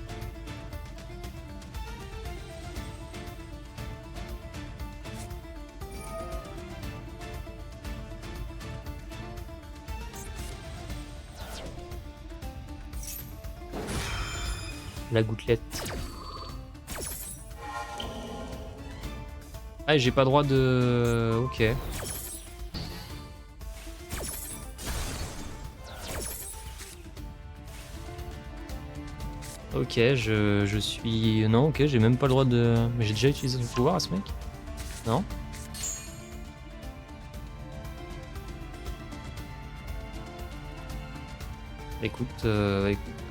La gouttelette. Ah, j'ai pas droit de... Ok. Ok, je suis... Non, ok, j'ai même pas le droit de... Mais j'ai déjà utilisé son pouvoir à ce mec? Non? Écoute,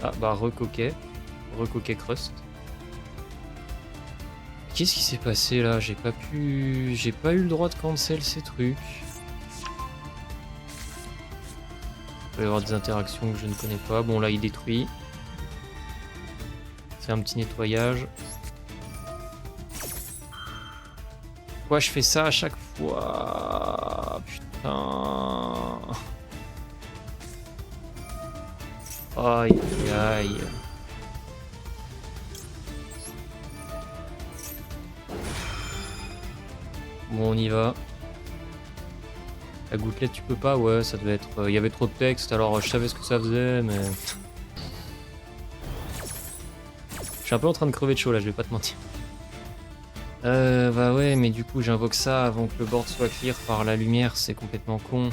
ah bah recoquet crust. Qu'est-ce qui s'est passé là? J'ai pas eu le droit de cancel ces trucs. Il peut y avoir des interactions que je ne connais pas. Bon là il détruit. C'est un petit nettoyage. Pourquoi je fais ça à chaque fois? Putain. Aïe aïe. Bon, on y va. La gouttelette, tu peux pas? Ouais, ça devait être... Il y avait trop de texte, alors je savais ce que ça faisait, mais... Je suis un peu en train de crever de chaud, là, je vais pas te mentir. Bah ouais, mais du coup, j'invoque ça avant que le board soit clear par la lumière, c'est complètement con.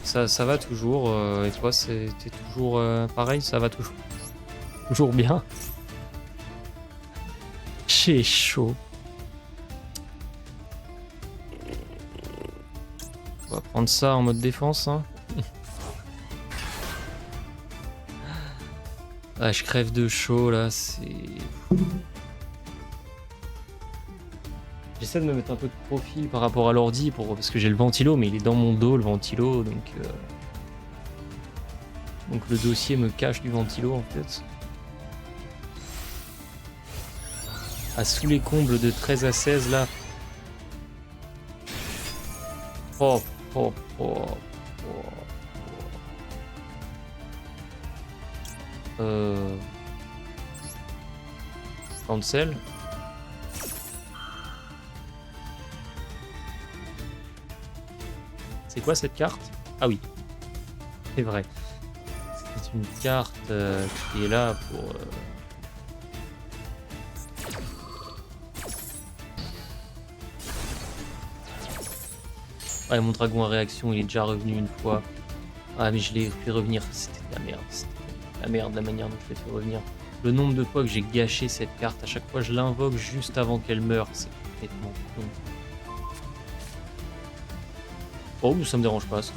Ça va toujours, et toi, t'es toujours pareil, ça va toujours... Toujours bien. J'ai chaud. prendre ça en mode défense. Hein. Ah, je crève de chaud là, c'est... J'essaie de me mettre un peu de profil par rapport à l'ordi parce que j'ai le ventilo, mais il est dans mon dos le ventilo, donc le dossier me cache du ventilo en fait. Ah, sous les combles de 13 à 16 là. Oh, oh, oh, oh. Cancel. C'est quoi cette carte? Ah oui, c'est vrai. C'est une carte qui est là pour... Ouais, mon dragon à réaction, il est déjà revenu une fois. Ah, mais je l'ai fait revenir. C'était de la merde. C'était de la merde la manière dont je l'ai fait revenir. Le nombre de fois que j'ai gâché cette carte, à chaque fois je l'invoque juste avant qu'elle meure. C'est complètement con. Oh, mais ça me dérange pas, ça.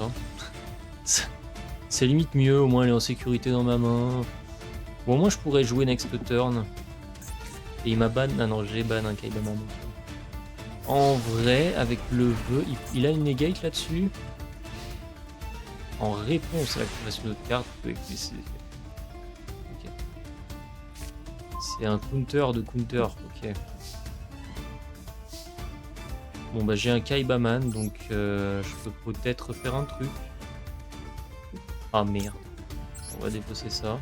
C'est limite mieux, au moins elle est en sécurité dans ma main. Bon, au moins je pourrais jouer next turn. Et il m'a ban. Ah non, j'ai ban un Kaibaman. En vrai, avec le vœu, il a une negate là-dessus. En réponse à l'activation de notre carte, ok. C'est un counter de counter, ok. Bon bah j'ai un Kaibaman, donc je peux peut-être faire un truc. Ah merde. On va défausser ça.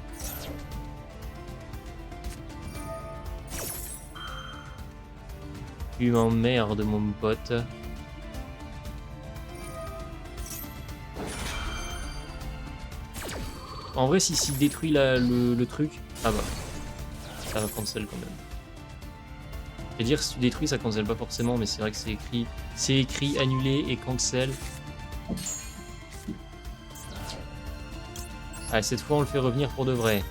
Tu m'emmerdes mon pote. En vrai s'il détruit le truc... Ah bah. Ça va cancel quand même. Je vais dire si tu détruis ça cancel pas forcément, mais c'est vrai que c'est écrit. C'est écrit annulé et cancel. Allez, cette fois on le fait revenir pour de vrai.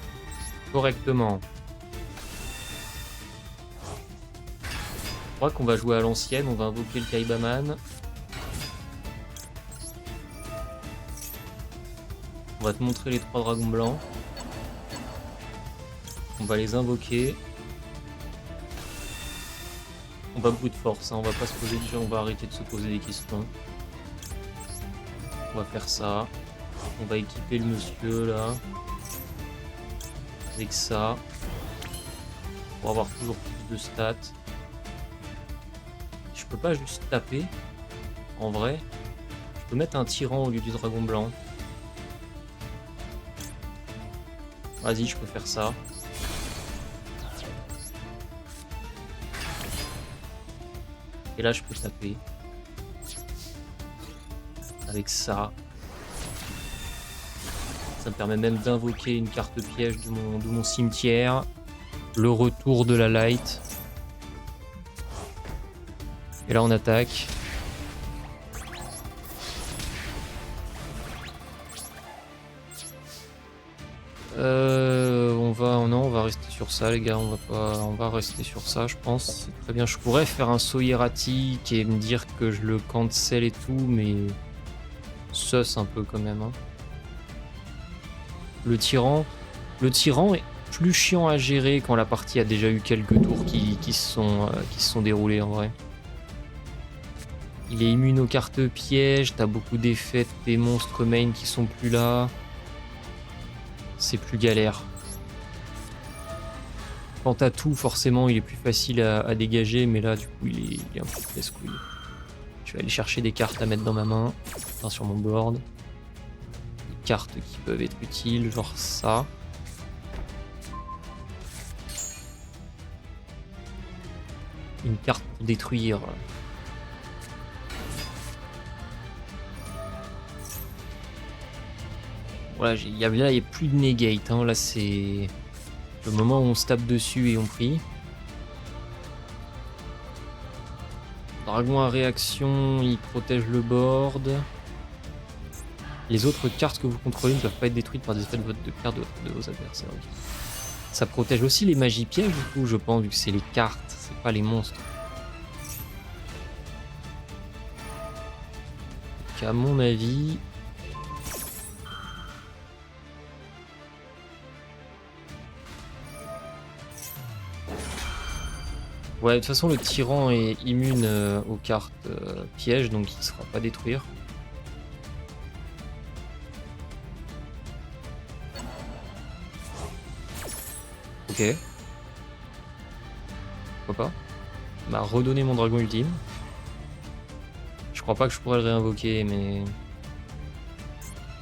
Correctement. Je crois qu'on va jouer à l'ancienne, on va invoquer le Kaibaman. On va te montrer les 3 dragons blancs. On va les invoquer. On va brute force, hein. On va pas se poser déjà, on va arrêter de se poser des questions. On va faire ça. On va équiper le monsieur là. Avec ça. Pour avoir toujours plus de stats. Je peux pas juste taper. En vrai. Je peux mettre un tyran au lieu du dragon blanc. Vas-y, je peux faire ça. Et là, je peux taper. Avec ça. Ça me permet même d'invoquer une carte piège de mon cimetière. Le retour de la light. Et là, on attaque. On va rester sur ça, les gars. On va rester sur ça, je pense. C'est très bien. Je pourrais faire un saut hiératique et me dire que je le cancel et tout, mais sus un peu quand même. Hein. Le tyran est plus chiant à gérer quand la partie a déjà eu quelques tours qui se sont déroulés en vrai. Il est immune aux cartes pièges, t'as beaucoup d'effets des monstres main qui sont plus là. C'est plus galère. Quand t'as tout, forcément, il est plus facile à dégager, mais là, du coup, il est un peu casse-couille. Je vais aller chercher des cartes à mettre dans ma main, enfin, sur mon board. Des cartes qui peuvent être utiles, genre ça. Une carte pour détruire. Voilà, là, il n'y a plus de negate. Hein. Là, c'est le moment où on se tape dessus et on prie. Dragon à réaction, il protège le board. Les autres cartes que vous contrôlez ne peuvent pas être détruites par des effets de cartes de vos adversaires. Ça protège aussi les magies pièges, du coup, je pense, vu que c'est les cartes, c'est pas les monstres. à mon avis... Ouais, de toute façon, le tyran est immune aux cartes pièges, donc il ne sera pas détruire. Ok. Pourquoi pas. M'a redonné mon dragon ultime. Je crois pas que je pourrais le réinvoquer, mais...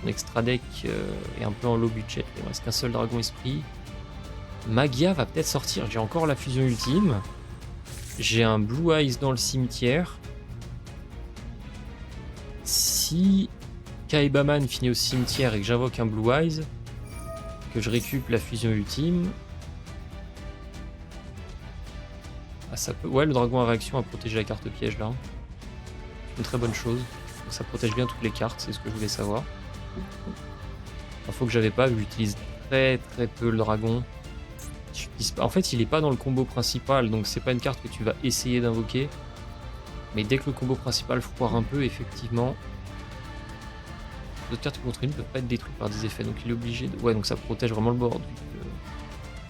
Mon extra deck est un peu en low budget. Il me reste qu'un seul dragon esprit. Magia va peut-être sortir. J'ai encore la fusion ultime. J'ai un Blue Eyes dans le cimetière. Si Kaibaman finit au cimetière et que j'invoque un Blue Eyes, que je récupère la fusion ultime... Ah, ça peut... Ouais, le dragon à réaction a protégé la carte piège là. C'est une très bonne chose. Donc, ça protège bien toutes les cartes, c'est ce que je voulais savoir. Info que j'avais pas, j'utilise très peu le dragon. En fait, il est pas dans le combo principal, donc c'est pas une carte que tu vas essayer d'invoquer. Mais dès que le combo principal foire un peu, effectivement, d'autres cartes contre lui ne peuvent pas être détruites par des effets, donc il est obligé de... Ouais, donc ça protège vraiment le board.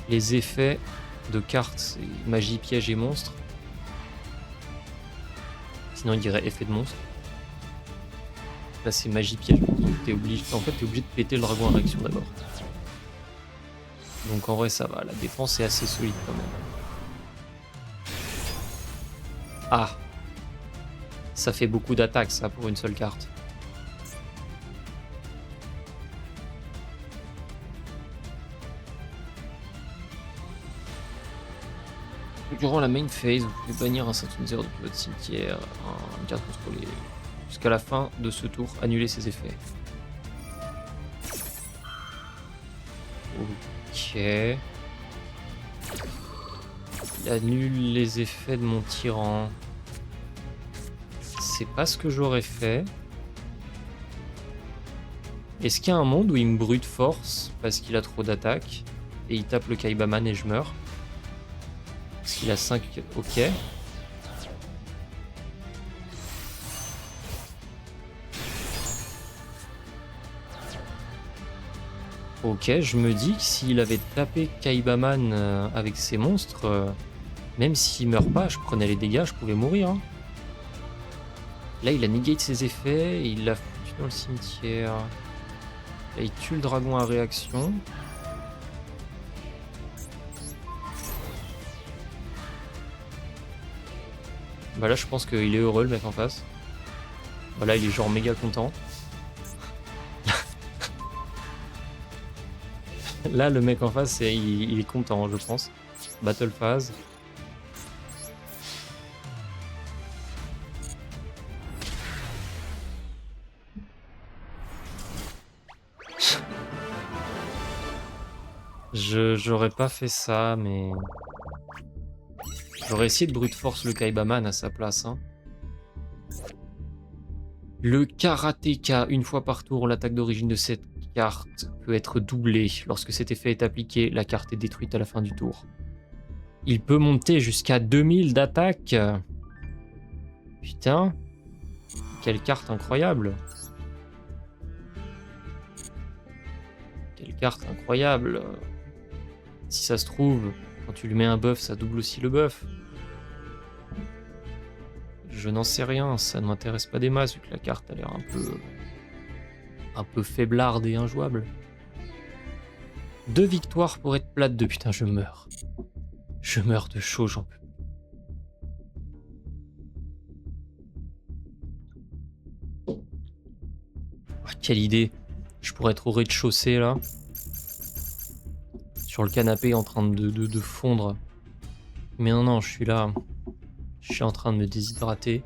Les effets de cartes, c'est magie, piège et monstre. Sinon, il dirait effet de monstre. Là, c'est magie, piège. Donc, t'es obligé... En fait, t'es obligé de péter le dragon à réaction d'abord. Donc en vrai ça va, la défense est assez solide quand même. Ah, ça fait beaucoup d'attaques ça pour une seule carte. Durant la main phase, vous pouvez bannir un synthoniseur depuis votre cimetière, une carte contrôlée. Jusqu'à la fin de ce tour, annuler ses effets. Ok. Il annule les effets de mon tyran. C'est pas ce que j'aurais fait. Est-ce qu'il y a un monde où il me brute force parce qu'il a trop d'attaques et il tape le Kaibaman et je meurs? Parce qu'il a 5... Ok. Ok, je me dis que s'il avait tapé Kaibaman avec ses monstres, même s'il meurt pas, je prenais les dégâts, je pouvais mourir. Hein. Là, il a negate ses effets, et il l'a foutu dans le cimetière. Là, il tue le dragon à réaction. Bah là, je pense qu'il est heureux, le mec en face. Bah là, il est genre méga content. Là, le mec en face, il est content, je pense. Battle phase. J'aurais pas fait ça, mais... J'aurais essayé de brute force le Kaibaman à sa place. Hein. Le Karateka, une fois par tour, l'attaque d'origine de cette carte peut être doublée. Lorsque cet effet est appliqué, la carte est détruite à la fin du tour. Il peut monter jusqu'à 2000 d'attaque. Putain. Quelle carte incroyable. Quelle carte incroyable. Si ça se trouve, quand tu lui mets un buff, ça double aussi le buff. Je n'en sais rien, ça ne m'intéresse pas des masses vu que la carte a l'air un peu faiblarde et injouable. 2 victoires pour être plate de... Putain, je meurs. Je meurs de chaud, j'en peux. Oh, quelle idée. Je pourrais être au rez-de-chaussée là. Sur le canapé en train de fondre. Mais non, je suis là. Je suis en train de me déshydrater.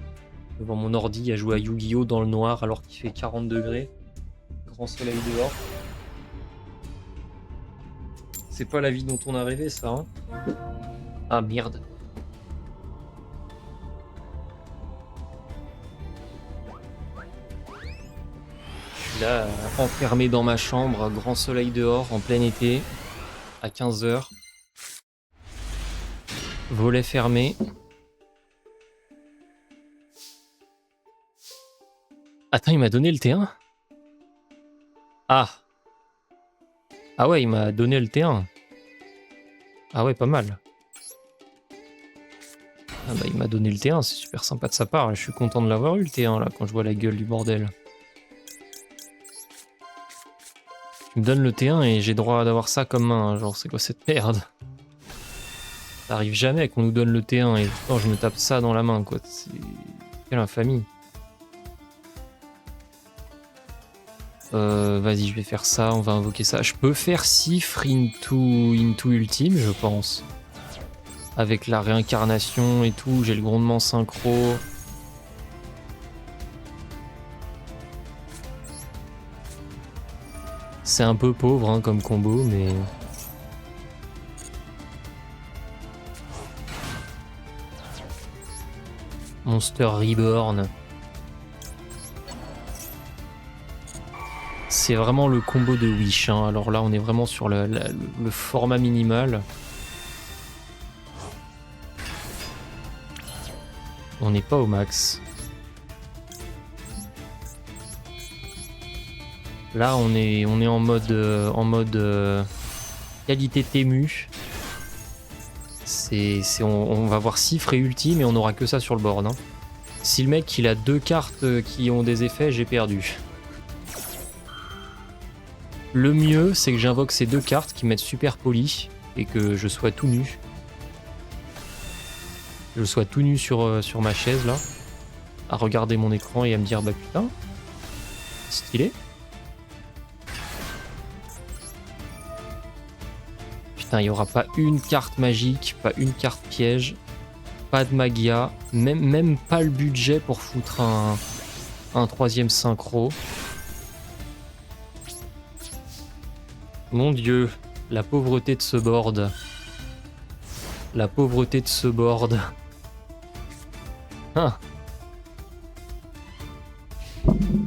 Devant mon ordi à jouer à Yu-Gi-Oh! Dans le noir alors qu'il fait 40 degrés. Grand soleil dehors. C'est pas la vie dont on a rêvé ça. Hein. Ah merde. Je suis là enfermé dans ma chambre, grand soleil dehors en plein été. À 15h. Volet fermé. Attends, il m'a donné le T1? Ah. Ah ouais, il m'a donné le T1. Ah ouais, pas mal. Ah bah il m'a donné le T1, c'est super sympa de sa part. Je suis content de l'avoir eu le T1 là, quand je vois la gueule du bordel. Tu me donnes le T1 et j'ai droit d'avoir ça comme main. Genre, c'est quoi cette merde? Ça arrive jamais qu'on nous donne le T1 et pourtant je me tape ça dans la main, quoi. C'est... Quelle infamie. Vas-y, je vais faire ça, on va invoquer ça. Je peux faire Sifre into Ultime, je pense. Avec la réincarnation et tout, j'ai le grondement synchro. C'est un peu pauvre hein, comme combo, mais... Monster Reborn. C'est vraiment le combo de Wish. Hein. Alors là, on est vraiment sur le format minimal. On n'est pas au max. Là, on est en mode qualité Tému. On va voir Cifre et Ultime et on aura que ça sur le board. Hein. Si le mec il a 2 cartes qui ont des effets, j'ai perdu. Le mieux, c'est que j'invoque ces 2 cartes qui mettent super poli et que je sois tout nu. Je sois tout nu sur ma chaise là, à regarder mon écran et à me dire bah putain, stylé. Putain, il n'y aura pas une carte magique, pas une carte piège, pas de magia, même pas le budget pour foutre un 3ème synchro. Mon dieu, la pauvreté de ce board. La pauvreté de ce board. Ah.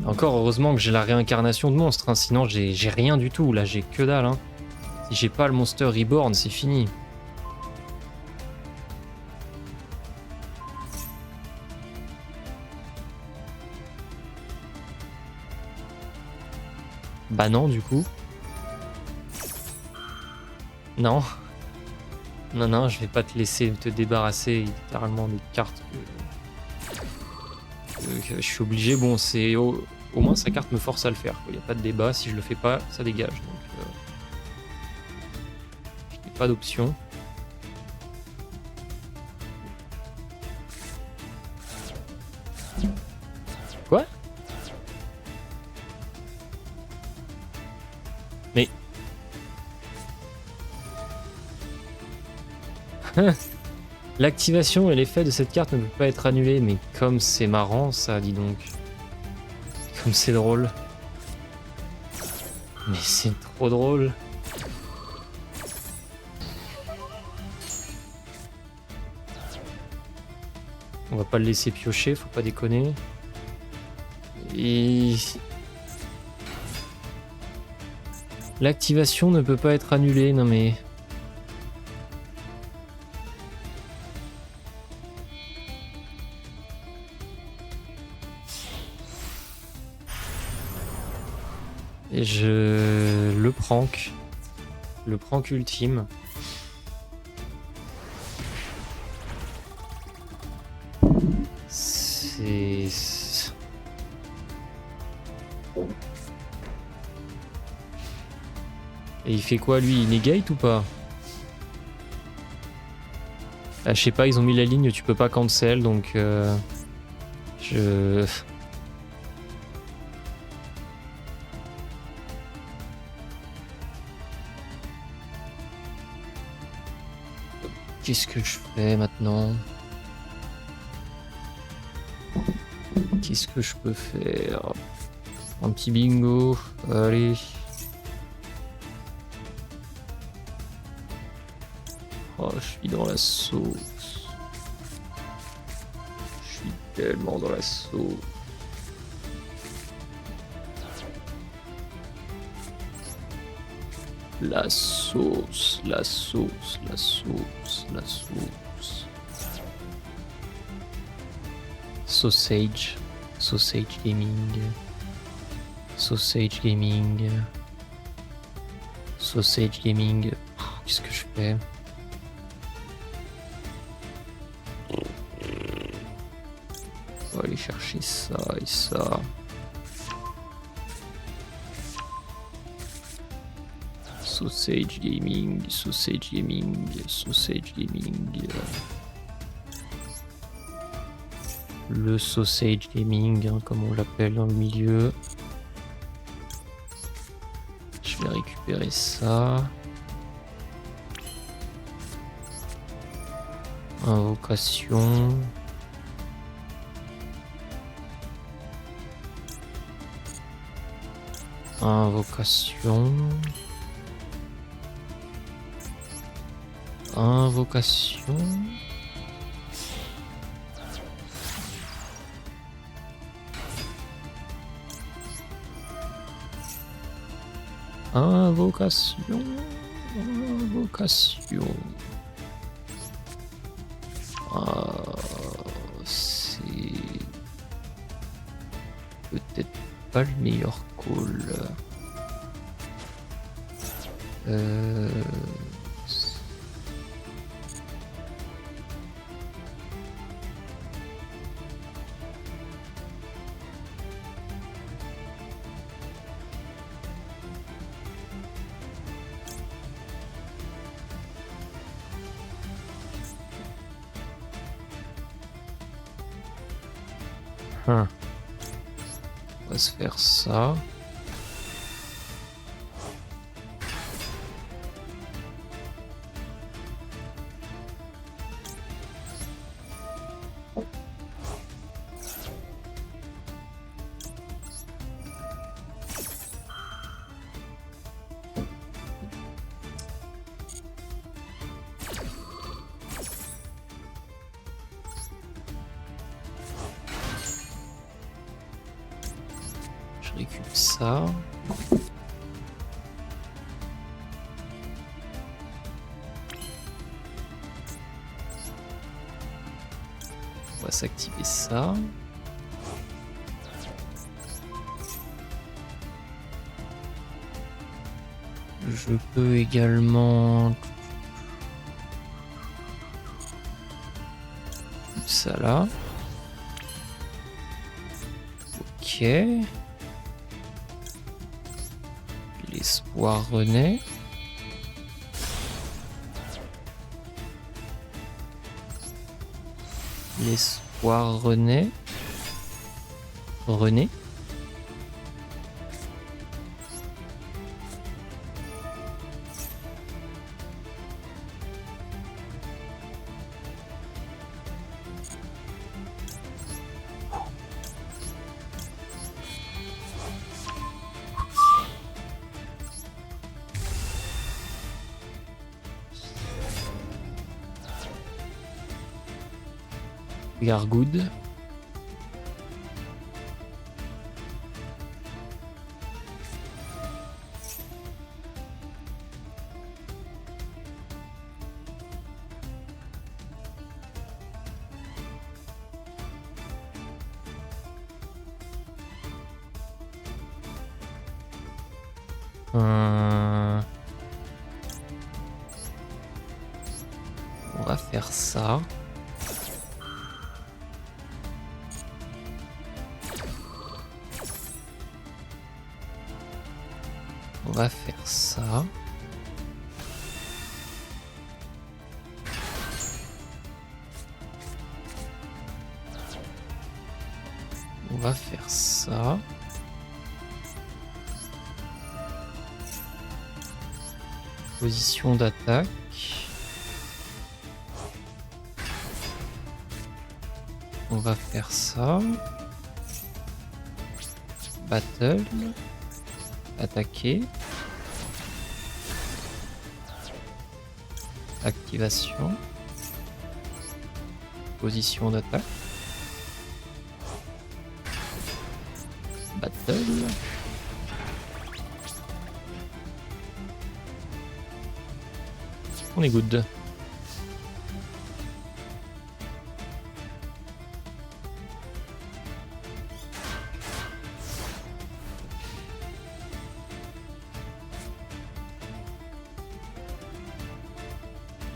Encore heureusement que j'ai la réincarnation de monstre, hein, sinon j'ai rien du tout, là j'ai que dalle. Hein. Si j'ai pas le Monster Reborn, c'est fini. Bah non du coup. Non. Non, je vais pas te laisser te débarrasser littéralement des cartes que je suis obligé. Bon, c'est au moins sa carte me force à le faire. Il n'y a pas de débat. Si je le fais pas, ça dégage. Donc, je n'ai pas d'option. Quoi? Mais... L'activation et l'effet de cette carte ne peut pas être annulé, mais comme c'est marrant ça, dis donc. Comme c'est drôle. Mais c'est trop drôle. On va pas le laisser piocher, faut pas déconner. Et... L'activation ne peut pas être annulée, non mais... Et je le prank. Le prank ultime. C'est... Et il fait quoi lui? Il negate ou pas? Ah, je sais pas, ils ont mis la ligne, tu peux pas cancel, donc... Je... Qu'est-ce que je fais maintenant? Qu'est-ce que je peux faire? Un petit bingo, allez. Oh, je suis dans la sauce. Je suis tellement dans la sauce. La sauce, la sauce, la sauce, la sauce. Sausage. Sausage Gaming. Sausage Gaming. Sausage Gaming. Qu'est-ce que je fais? On va aller chercher ça et ça. Sausage Gaming, Sausage Gaming, Sausage Gaming. Le Sausage Gaming, hein, comme on l'appelle dans le milieu. Je vais récupérer ça. Invocation. Invocation. Invocation. Invocation. Invocation. C'est peut-être pas le meilleur call. On va se faire ça. Je récupère ça. On va s'activer ça. Je peux également ça là. Ok. L'espoir renaît. L'espoir renaît. Renaît. We are good. On va faire ça. On va faire ça. On va faire ça. Position d'attaque. On va faire ça. Battle. Attaquer. Activation. Position d'attaque. Battle. On est good.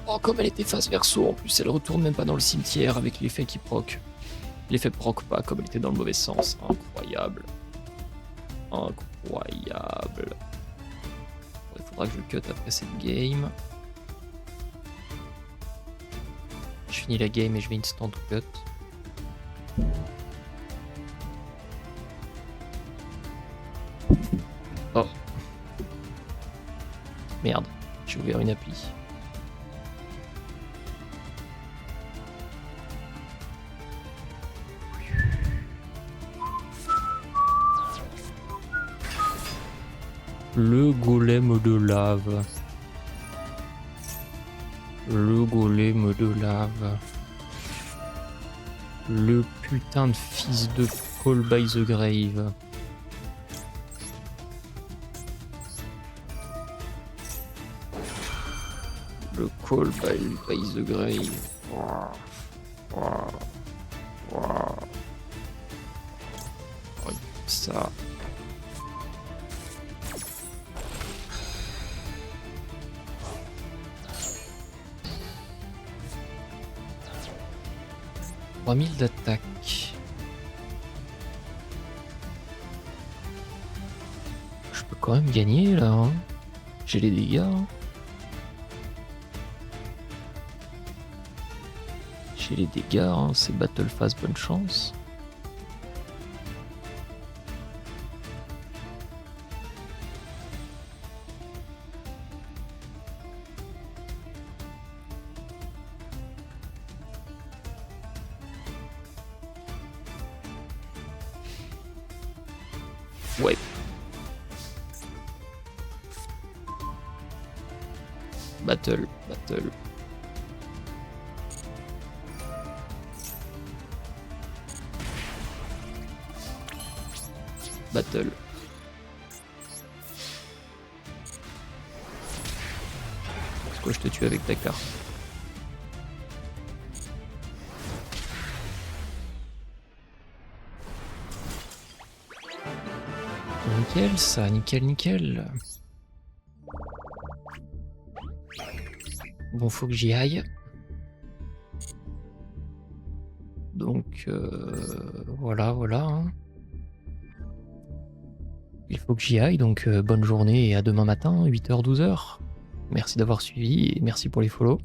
Oh, comme elle était face verso, en plus elle retourne même pas dans le cimetière avec l'effet qui proc. L'effet proc pas comme elle était dans le mauvais sens. Incroyable. Incroyable. Il faudra que je cut après cette game. Je finis la game et je vais instant cut. Oh. Merde, j'ai ouvert une appli. Le golem de lave. Le golem de lave. Le putain de fils de Call by the Grave. Le Call by the Grave. Ça. « 3000 d'attaque. Je peux quand même gagner là. Hein. J'ai les dégâts. Hein. J'ai les dégâts. Hein. C'est Battle Phase, bonne chance. Ouais. Battle. Pourquoi je te tue avec ta carte? Nickel ça, nickel. Bon, faut que j'y aille. Donc, voilà. Hein. Il faut que j'y aille, donc bonne journée et à demain matin, 8h-12h. Merci d'avoir suivi et merci pour les follow.